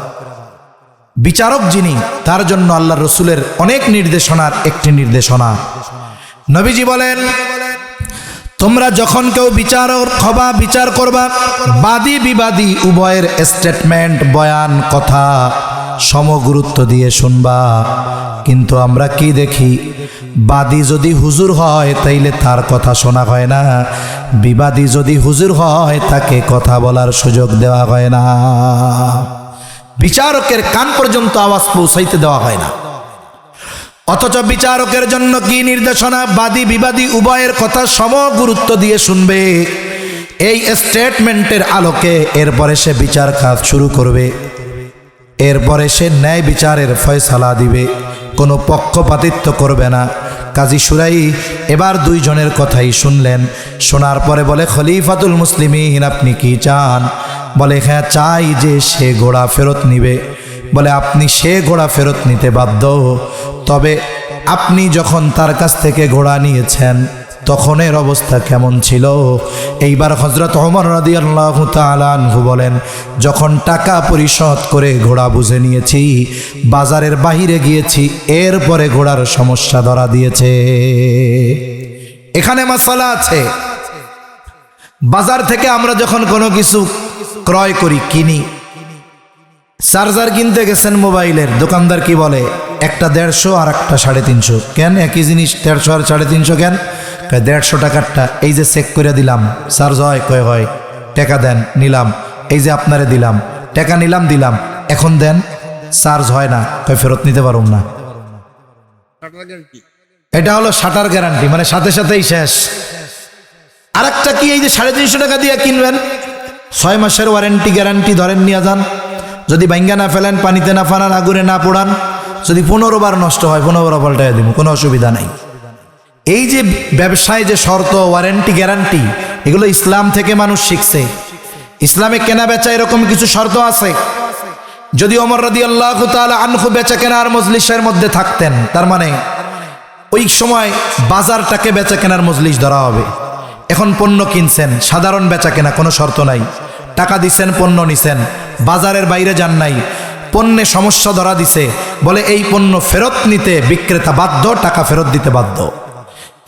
বিচারক যিনি, তার জন্য আল্লাহর রসুলের অনেক নির্দেশনার একটি নির্দেশনা। নবীজি বলেন, তোমরা যখন কেউ বিচারক হবা, বিচার করবা, বাদী বিবাদী উভয়ের স্টেটমেন্ট, বয়ান, কথা সমগুরুত্ব দিয়ে শুনবা। কিন্তু আমরা কি দেখি, বাদী যদি হুজুর হয় তাইলে তার কথা শোনা হয় না, বিবাদী যদি হুজুর হয় তাকে কথা বলার সুযোগ দেওয়া হয় না, বিচারকের কান পর্যন্ত আওয়াজ পৌঁছাইতে দেওয়া হয় না। অথচ বিচারকের জন্য কি নির্দেশনা, বাদী বিবাদী উভয়ের কথা সমগুরুত্ব দিয়ে শুনবে। এই স্টেটমেন্টের আলোকে এরপরে সে বিচার কাজ শুরু করবে, এরপরে সে ন্যায় বিচারের ফয়সালা দিবে, কোনো পক্ষপাতিত্ব করবে না। কাজী শুরাই এবার দুইজনের কথাই শুনলেন। শোনার পরে বলে, খলিফাতুল মুসলিমিন, আপনি কি চান? বলে, হ্যাঁ চাই যে সে ঘোড়া ফেরত নিবে। বলে, আপনি সে ঘোড়া ফেরত নিতে বাধ্য, তবে আপনি যখন তার কাছ থেকে ঘোড়া নিয়েছেন তখন এর অবস্থা কেমন ছিল? এইবার হযরত ওমর রাদিয়াল্লাহু তাআলা আনহু বলেন, যখন টাকা পরিশোধ করে ঘোড়া বুঝে নিয়েছি, বাজারের বাহিরে গিয়েছি, এরপরে ঘোড়ার সমস্যা ধরা দিয়েছে। এখানে মাসালা আছে, বাজার থেকে আমরা যখন কোনো কিছু ক্রয় করি, কিনি, চার্জার কিনতে গেছেন মোবাইলের, দোকানদার কি বলে, একটা 150 আর একটা 350। কেন একই জিনিস 150 আর 350 কেন? 150 টাকারটা এই যে চেক করে দিলাম, চার্জ হয়, কয় হয়, টাকা দেন, নিলাম, এই যে আপনারে দিলাম, টাকা নিলাম, দিলাম, এখন দেন, চার্জ হয় না, কয় ফেরত নিতে পারুম না। এটা হলো শাটার গ্যারান্টি, মানে সাথে সাথেই শেষ। আর একটা কি, এই যে 350 টাকা দিয়ে কিনবেন, 6 মাসের ওয়ারেন্টি গ্যারান্টি ধরেন, নিয়ে যান, যদি ভাঙ্গা না ফেলেন, পানিতে না ফানান, আগুনে না পোড়ান, যদি 15 বার নষ্ট হয় 15 বার পাল্টাই দিব, কোনো অসুবিধা নাই। এই যে ব্যবসায় যে শর্ত, ওয়ারেন্টি, গ্যারান্টি, এগুলো ইসলাম থেকে মানুষ শিখছে। ইসলামে কেনা বেচা এরকম কিছু শর্ত আছে। যদি ওমর রাদিয়াল্লাহু তাআলা আনহু বেচা কেনার মজলিসের মধ্যে থাকতেন, তার মানে ওই সময় বাজারটাকে বেচা কেনার মজলিস ধরা হবে। এখন পণ্য কিনছেন, সাধারণ বেচা কেনা, কোনো শর্ত নাই, টাকা দিচ্ছেন, পণ্য নিছেন, বাজারের বাইরে যান নাই, পণ্যে সমস্যা ধরা দিছে, বলে এই পণ্য ফেরত নিতে বিক্রেতা বাধ্য, টাকা ফেরত দিতে বাধ্য।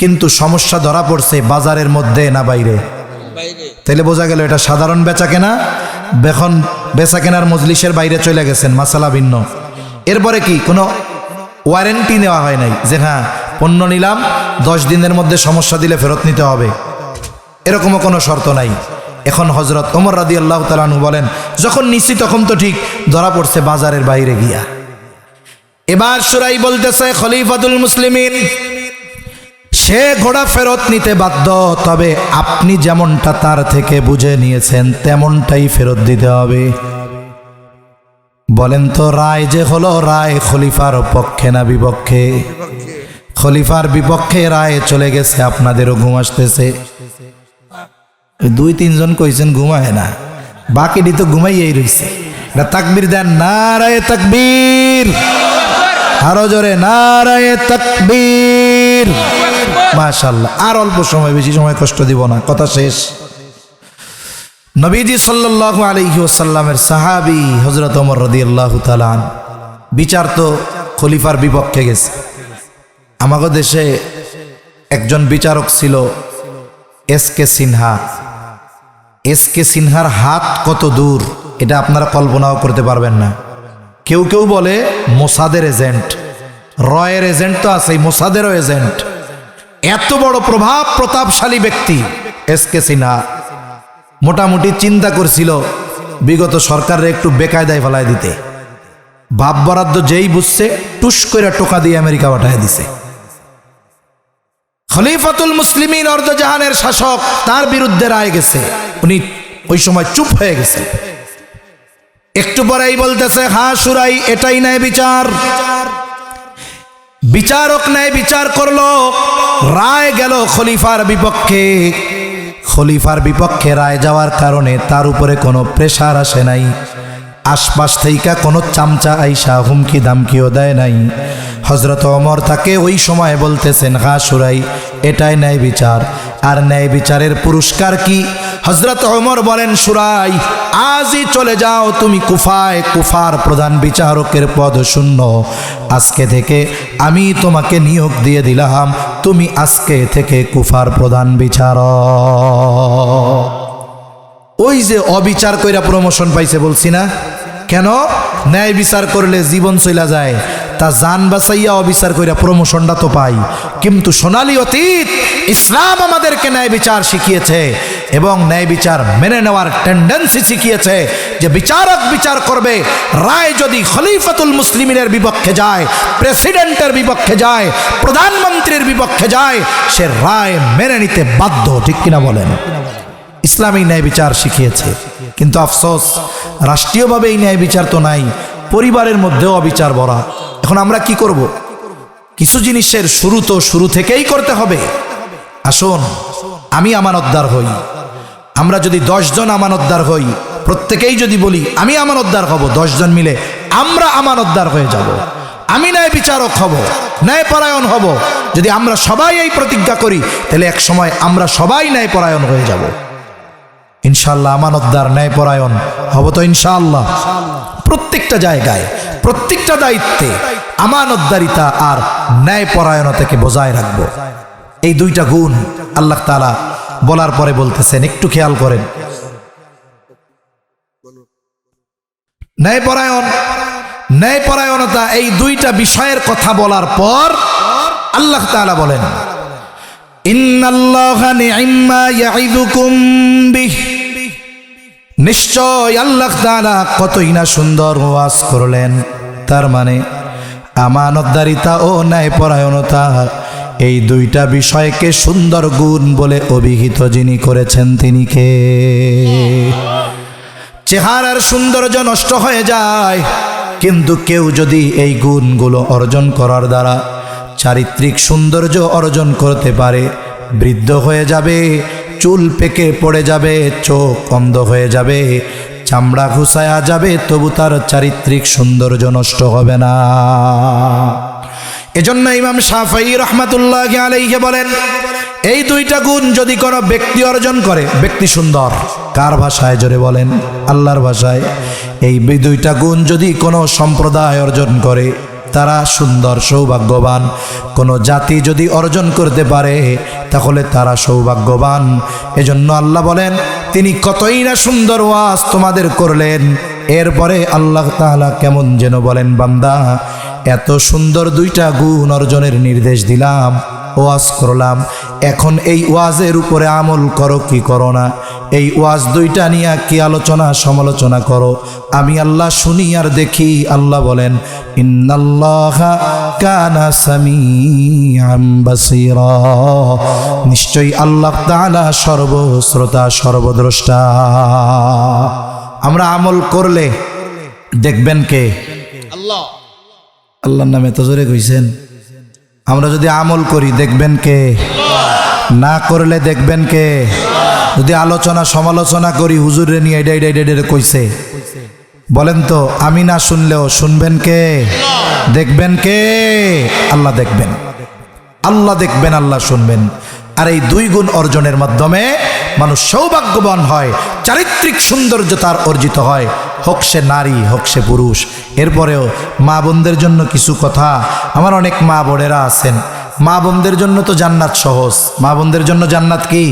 কিন্তু সমস্যা ধরা পড়ছে বাজারের মধ্যে না বাইরে, তাইলে বোঝা গেল এটা সাধারণ বেচা কেনা। এখন বেচা কেনার মজলিসের বাইরে চলে গেছেন, মাসালা ভিন্ন। এরপরে কি, কোনো ওয়ারেন্টি নেওয়া হয় নাই যে হ্যাঁ পণ্য নিলাম, 10 দিনের মধ্যে সমস্যা দিলে ফেরত নিতে হবে, এরকমও কোনো শর্ত নাই। এখন হযরত ওমর রাদিয়াল্লাহু তাআলা আনহু বলেন, যখন নিছি তখন তো ঠিক, ধরা পড়ছে বাজারের বাইরে গিয়া। এবার শুরাই বলতেছে, খলিফাতুল মুসলিমিন, সে ঘোড়া ফেরত নিতে বাধ্য, তবে আপনি যেমনটা তার থেকে বুঝে নিয়েছেন তেমনটাই ফেরত দিতে হবে। বলেন তো, রায় যে হলো, রায় খলিফার পক্ষে না বিপক্ষে? খলিফার বিপক্ষে রায় চলে গেছে, আপনাদেরও ঘুম আসতেছে। 2-3 জন কইছেন ঘুমায় না, বাকিটি তো ঘুমাইয়াই রইছে। তাকবীর দেন, নারায়ে তাকবীর, আরো জোরে নারায়ে তাকবীর। মাশাআল্লাহ, আর অল্প সময়, বেশি সময় কষ্ট দিব না, কথা শেষ। নবীজি সাল্লাল্লাহু আলাইহি ওয়াসাল্লামের সাহাবী হযরত ওমর রাদিয়াল্লাহু তাআলা আনহু বিচার তো খলিফার বিপক্ষে গেছে। আমাদের দেশে একজন বিচারক ছিল এসকে সিনহা। এসকে সিনহার হাত কত দূর এটা আপনারা কল্পনাও করতে পারবেন না। কেউ কেউ বলে মোসাদের এজেন্ট, রয়ের এজেন্ট তো আছে, মোসাদেরও এজেন্ট। এত বড় প্রভাব প্রতাপশালী ব্যক্তি এসকে সিনহা মোটামুটি চিন্তা করছিল বিগত সরকারের একটু বেকায়দায় ফেলায় দিতে। বাপ বরাদ্দ যেই বুঝছে টুস করে টোকা দিয়ে আমেরিকা পাঠায় দিছে। খলিফাতুল মুসলিমিন অর্ধজাহানের শাসক, তার বিরুদ্ধে রায় গেছে, উনি ওই সময় চুপ হয়ে গেছে। একটু পরেই বলতেছে, হ্যাঁ সুরাই, এটাই ন্যায় বিচার। বিচারক ন্যায় বিচার করলো, রায় গেল খলিফার বিপক্ষে। খলিফার বিপক্ষে রায় যাওয়ার কারণে তার উপরে কোনো প্রেসার আসে নাই, আশপাশ থেকে কোনো চামচা আইসা হুমকি দামকিও দেয় নাই। হযরত ওমর তাকে ওই সময় বলতেছেন, হ্যাঁ সুরাই, এটাই ন্যায় বিচার। আর ন্যায় বিচারের পুরস্কার কি? হযরত ওমর বলেন, সুরাই, আজই চলে যাও তুমি কুফায়, কুফার প্রধান বিচারকের পদ শূন্য। আজকে থেকে আমি তোমাকে নিয়োগ দিয়ে দিলাম, তুমি আজকে থেকে কুফার প্রধান বিচারক। ওই যে অবিচার কইরা প্রমোশন পাইছে বলছি না, কেন? ন্যায় বিচার করলে জীবন চলে যায়, তা জান বাঁচাইয়া অবিচার কইরা প্রমোশনটা তো পাই। কিন্তু সোনালী অতীত ইসলাম আমাদেরকে ন্যায় বিচার শিখিয়েছে এবং ন্যায় বিচার মেনে নেওয়ার টেন্ডেন্সি শিখিয়েছে যে বিচারক বিচার করবে, রায় যদি খলিফাতুল মুসলিমিনের বিপক্ষে যায়, প্রেসিডেন্টের বিপক্ষে যায়, প্রধানমন্ত্রীর বিপক্ষে যায়, সে রায় মেনে নিতে বাধ্য। ঠিক কিনা বলেন? ইসলামী ন্যায় বিচার শিখিয়েছে। কিন্তু আফসোস, রাষ্ট্রীয়ভাবে এই ন্যায় বিচার তো নাই, পরিবারের মধ্যেও অবিচার ভরা। এখন আমরা কি করব? কিছু জিনিসের শুরু তো শুরু থেকেই করতে হবে। আসুন আমি আমানতদার হই, আমরা যদি 10 জন আমানতদার হই, প্রত্যেকেই যদি বলি আমি আমানতদার হব, 10 জন মিলে আমরা আমানতদার হয়ে যাব, আমি ন্যায় বিচারক হব, ন্যায়পরায়ণ হব। যদি আমরা সবাই এই প্রতিজ্ঞা করি, তাহলে এক সময় আমরা সবাই ন্যায়পরায়ণ হয়ে যাব ইনশাআল্লাহ। আমানতদার ন্যায়পরায়ণ হব তো ইনশাআল্লাহ। প্রত্যেকটা জায়গায়, প্রত্যেকটা দায়িত্বে আমানতদারিতা আর ন্যায়পরায়ণতাকে বজায় রাখবো। এই দুইটা গুণ আল্লাহ তাআলা বলার পরে বলতেছেন, একটু খেয়াল করেন। ন্যায়পরায়ণ, ন্যায়পরায়ণতা, এই দুইটা বিষয়ের কথা বলার পর আল্লাহ তাআলা বলেন, ইন্নাল্লাহা নি'ম্মা ইয়া'iদুকুম বিহি, নিশ্চয় আল্লাহ তাআলা কতই না সুন্দর ওয়াজ করলেন। তার মানে আমানতদারিতা ও ন্যায়পরায়ণতা, এই দুইটা বিষয়কে সুন্দর গুণ বলে অভিহিত যিনি করেছেন তিনি কে? চেহারার সৌন্দর্য নষ্ট হয়ে যায়, কিন্তু কেউ যদি এই গুণগুলো অর্জন করার দ্বারা চারিত্রিক সৌন্দর্য অর্জন করতে পারে, বৃদ্ধ হয়ে যাবে, চুল পেকে পড়ে যাবে, চোখ অন্ধ হয়ে যাবে, চামড়া ঘুষায়া যাবে, তবু তার চারিত্রিক সৌন্দর্য নষ্ট হবে না। এজন্য ইমাম শাফিঈ রাহমাতুল্লাহি আলাইহি বলেন, এই দুইটা গুণ যদি কোনো ব্যক্তি অর্জন করে, ব্যক্তি সুন্দর। কার ভাষায় জোরে বলেন? আল্লাহর ভাষায়। এই দুইটা গুণ যদি কোনো সম্প্রদায় অর্জন করে, তারা সুন্দর, সৌভাগ্যবান। কোনো জাতি যদি অর্জন করতে পারে, তাহলে তারা সৌভাগ্যবান। এজন্য আল্লাহ বলেন, তিনি কতই না সুন্দর ওয়াজ তোমাদের করলেন। এরপরে আল্লাহ তাআলা কেমন যেন বলেন, বান্দা, এত সুন্দর দুইটা গুণ অর্জনের নির্দেশ দিলাম, ওয়াজ করলাম, এখন এই ওয়াজের উপরে আমল করো কি করো না? এই ওয়াজ দুইটা নিয়ে কি আলোচনা সমালোচনা করো? আমি আল্লাহ শুনি আর দেখি। আল্লাহ বলেন, ইন্নাল্লাহা কানা সামিআম বাসীরা, নিশ্চয়ই আল্লাহ তাআলা সর্বশ্রোতা সর্বদ্রষ্টা। আমরা আমল করলে দেখবেন কে? আল্লাহ। আল্লাহর নামে তো জোরে কইছেন। আমরা যদি আমল করি দেখবেন কে? না করলে দেখবেন কে? যদি আলোচনা সমালোচনা করি, হুজুরে নিয়ে এটা এটা এটা কইছে, বলেন তো, আমি না শুনলেও শুনবেন কে? দেখবেন কে? আল্লাহ দেখবেন, আল্লাহ দেখবেন, আল্লাহ শুনবেন। আর এই দুই গুণ অর্জনের মাধ্যমে মানুষ সৌভাগ্যবান হয়, চারিত্রিক সৌন্দর্য তার অর্জিত হয়, হোক সে নারী হোক সে পুরুষ। এরপরেও মা বোনদের জন্য কিছু কথা। আমার অনেক মা বোনেরা আছেন, মা বোনদের জন্য তো জান্নাত সহজ। মা বোনদের জন্য জান্নাত কি?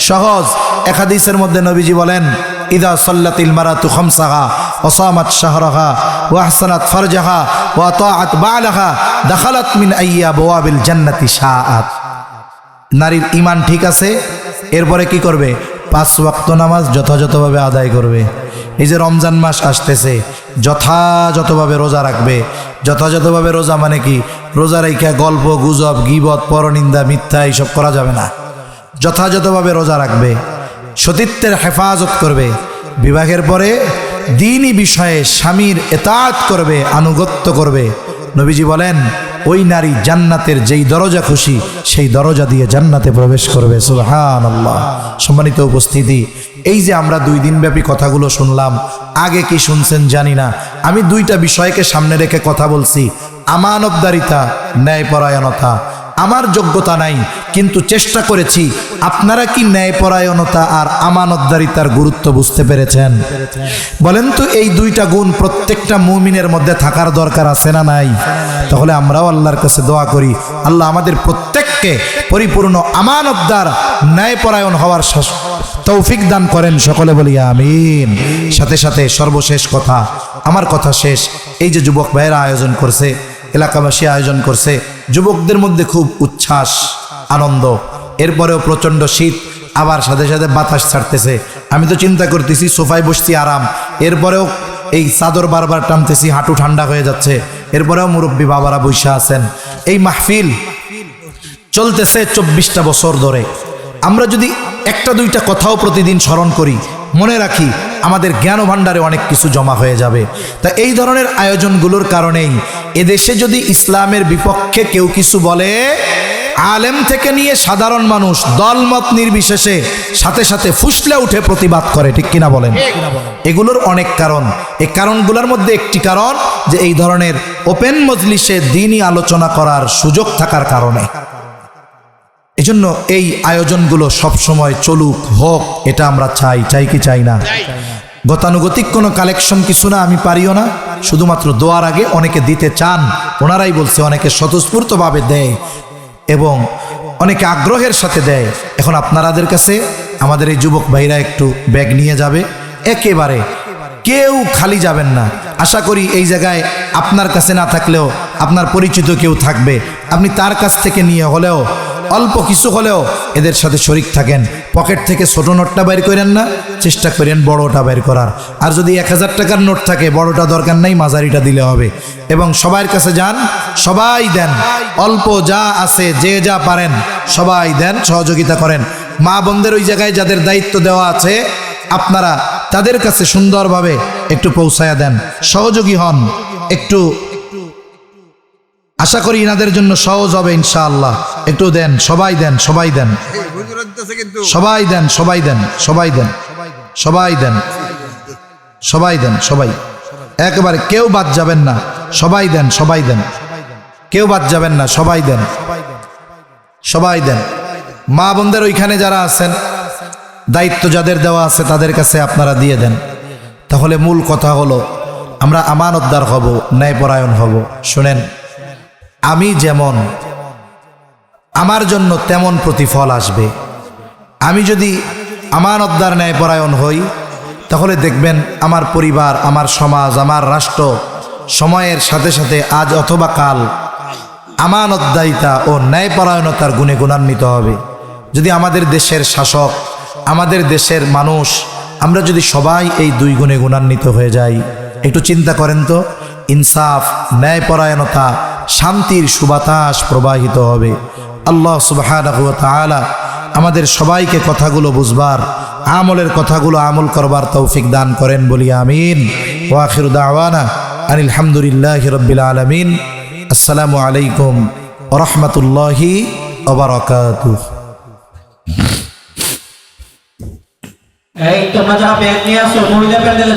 সহজ। এক হাদিসের মধ্যে নবীজি বলেন, ইদা সাল্লাতিল মারাতু খামসাহা ওয়া সামাত শাহরাহা ওয়া আহসানাত ফারজাহা ওয়া আতাআত বালাহা দাখালাত মিন আইয়া আবওয়াবিল জান্নাতি শাআত। নারীর ঈমান ঠিক আছে, এরপরে কি করবে? 5 ওয়াক্ত নামাজ যথাযথভাবে আদায় করবে। এই যে রমজান মাস আসতেছে, যথাযথভাবে রোজা রাখবে। যথাযথভাবে রোজা মানে কি? রোজা রেখে গল্প গুজব গীবত পরনিন্দা মিথ্যা এইসব করা যাবে না। যথাযথভাবে রোজা রাখবে, সতীত্বের হেফাজত করবে, বিবাহের পরে দ্বীনি বিষয়ে স্বামীর এতাআত করবে, আনুগত্য করবে। নবীজি বলেন ওই নারী জান্নাতের যেই দরজা খুশি সেই দরজা দিয়ে জান্নাতে প্রবেশ করবে। সুবহানাল্লাহ। সম্মানিত উপস্থিতি, এই যে আমরা 2 দিনব্যাপী কথাগুলো শুনলাম, আগে কি শুনছেন জানি না, আমি 2টা বিষয়কে সামনে রেখে কথা বলছি। আমানতদারিতা, ন্যায়পরায়ণতা। আমার যোগ্যতা নাই, কিন্তু চেষ্টা করেছি। আপনারা কি ন্যায়পরায়ণতা আর আমানতদারিতার গুরুত্ব বুঝতে পেরেছেন? বলেন তো, এই 2টা গুণ প্রত্যেকটা মুমিনের মধ্যে থাকার দরকার আছে না নাই? তাহলে আমরাও আল্লাহর কাছে দোয়া করি, আল্লাহ আমাদের প্রত্যেককে পরিপূর্ণ আমানতদার, ন্যায়পরায়ণ হওয়ার তৌফিক দান করেন। সকলে বলি আমিন। সাথে সাথে সর্বশেষ কথা, আমার কথা শেষ। এই যে যুবক ভাইয়েরা আয়োজন করছে, এলাকাবাসী আয়োজন করছে, যুবকদের মধ্যে খুব উচ্ছ্বাস, আনন্দ। এরপরেও প্রচণ্ড শীত, আবার সাথে সাথে বাতাস ছাড়তেছে। আমি তো চিন্তা করতেছি সোফায় বসছি আরাম, এরপরেও এই চাদর বারবার টানতেছি, হাঁটু ঠান্ডা হয়ে যাচ্ছে। এরপরেও মুরব্বী বাবারা বৈশা আছেন। এই মাহফিল চলতেছে 24টা বছর ধরে। আমরা যদি 1-2টা কথাও প্রতিদিন স্মরণ করি, মনে রাখি, আমাদের জ্ঞান ভাণ্ডারে অনেক কিছু জমা হয়ে যাবে। তা এই ধরনের আয়োজনগুলোর কারণেই এদেশে যদি ইসলামের বিপক্ষে কেউ কিছু বলে, আলেম থেকে নিয়ে সাধারণ মানুষ দলমত নির্বিশেষে সাথে সাথে ফুসলে উঠে প্রতিবাদ করে। ঠিক কিনা বলেন? এগুলোর অনেক কারণ। এই কারণগুলোর মধ্যে একটি কারণ যে এই ধরনের ওপেন মজলিসে দ্বীনি আলোচনা করার সুযোগ থাকার কারণে। এজন্য এই আয়োজনগুলো সবসময় চলুক, হোক, এটা আমরা চাই কি চাই না? গতানুগতিক কোনো কালেকশন কিছু না, আমি পারিও না। শুধুমাত্র দোয়ার আগে অনেকে দিতে চান, ওনারাই বলছে, অনেকে স্বতঃস্ফূর্তভাবে দেয় এবং অনেকে আগ্রহের সাথে দেয়। এখন আপনাদের কাছে আমাদের এই যুবক ভাইরা একটু ব্যাগ নিয়ে যাবে, একেবারে কেউ খালি যাবেন না। আশা করি এই জায়গায় আপনার কাছে না থাকলেও আপনার পরিচিত কেউ থাকবে, আপনি তার কাছ থেকে নিয়ে হলেও অল্প কিছু হলেও এদের সাথে শরিক থাকেন। পকেট থেকে ছোট নোটটা বের করেন না, চেষ্টা করেন বড়টা বের করার। আর যদি 1000 টাকার নোট থাকে, বড়টা দরকার নাই, মাঝারিটা দিলে হবে। এবং সবার কাছে যান, সবাই দেন, অল্প যা আছে যে যা পারেন সবাই দেন, সহযোগিতা করেন। মা বোনদের ওই জায়গায় যাদের দায়িত্ব দেওয়া আছে, আপনারা তাদের কাছে সুন্দরভাবে একটু পৌঁছায়া দেন, সহযোগী হন একটু। আশা করি ইনাদের জন্য সহজ হবে ইনশাআল্লাহ। একটু দেন, সবাই দেন, সবাই দেন, সবাই দেন, সবাই দেন, সবাই দেন, সবাই দেন, সবাই দেন, সবাই একেবারে কেউ বাদ যাবেন না। সবাই দেন, সবাই দেন, কেউ বাদ যাবেন না, সবাই দেন, সবাই দেন। মা বোনদের ওইখানে যারা আছেন, দায়িত্ব যাদের দেওয়া আছে তাদের কাছে আপনারা দিয়ে দেন। তাহলে মূল কথা হলো আমরা আমানতদার হব, ন্যায়পরায়ণ হব। শুনেন, আমি যেমন, আমার জন্য তেমন প্রতিফল আসবে। আমি যদি আমানতদার ন্যায়পরায়ণ হই, তাহলে দেখবেন আমার পরিবার, আমার সমাজ, আমার রাষ্ট্র সময়ের সাথে সাথে আজ অথবা কাল আমানতদারিতা ও ন্যায়পরায়ণতার গুণে গুণান্বিত হবে। যদি আমাদের দেশের শাসক, আমাদের দেশের মানুষ, আমরা যদি সবাই এই 2 গুণে গুণান্বিত হয়ে যাই, একটু চিন্তা করেন তো, ইনসাফ, ন্যায়পরায়ণতা, শান্তির সুবাতাস প্রবাহিত হবে। আল্লাহ সুবহানাহু ওয়া তাআলা আমাদের সবাইকে কথাগুলো বুঝবার, আমলের কথাগুলো আমল করবার তৌফিক দান করেন, বলি আমিন। ওয়া আখিরু দাওয়ানা আনিল হামদুলিল্লাহি রাব্বিল আলামিন। আসসালামু আলাইকুম ওয়া রাহমাতুল্লাহি ওয়া বারাকাতুহু। এই তোমরা যারা ব্যাগ নিয়ে আসো, মহিলা প্যান্ডেলে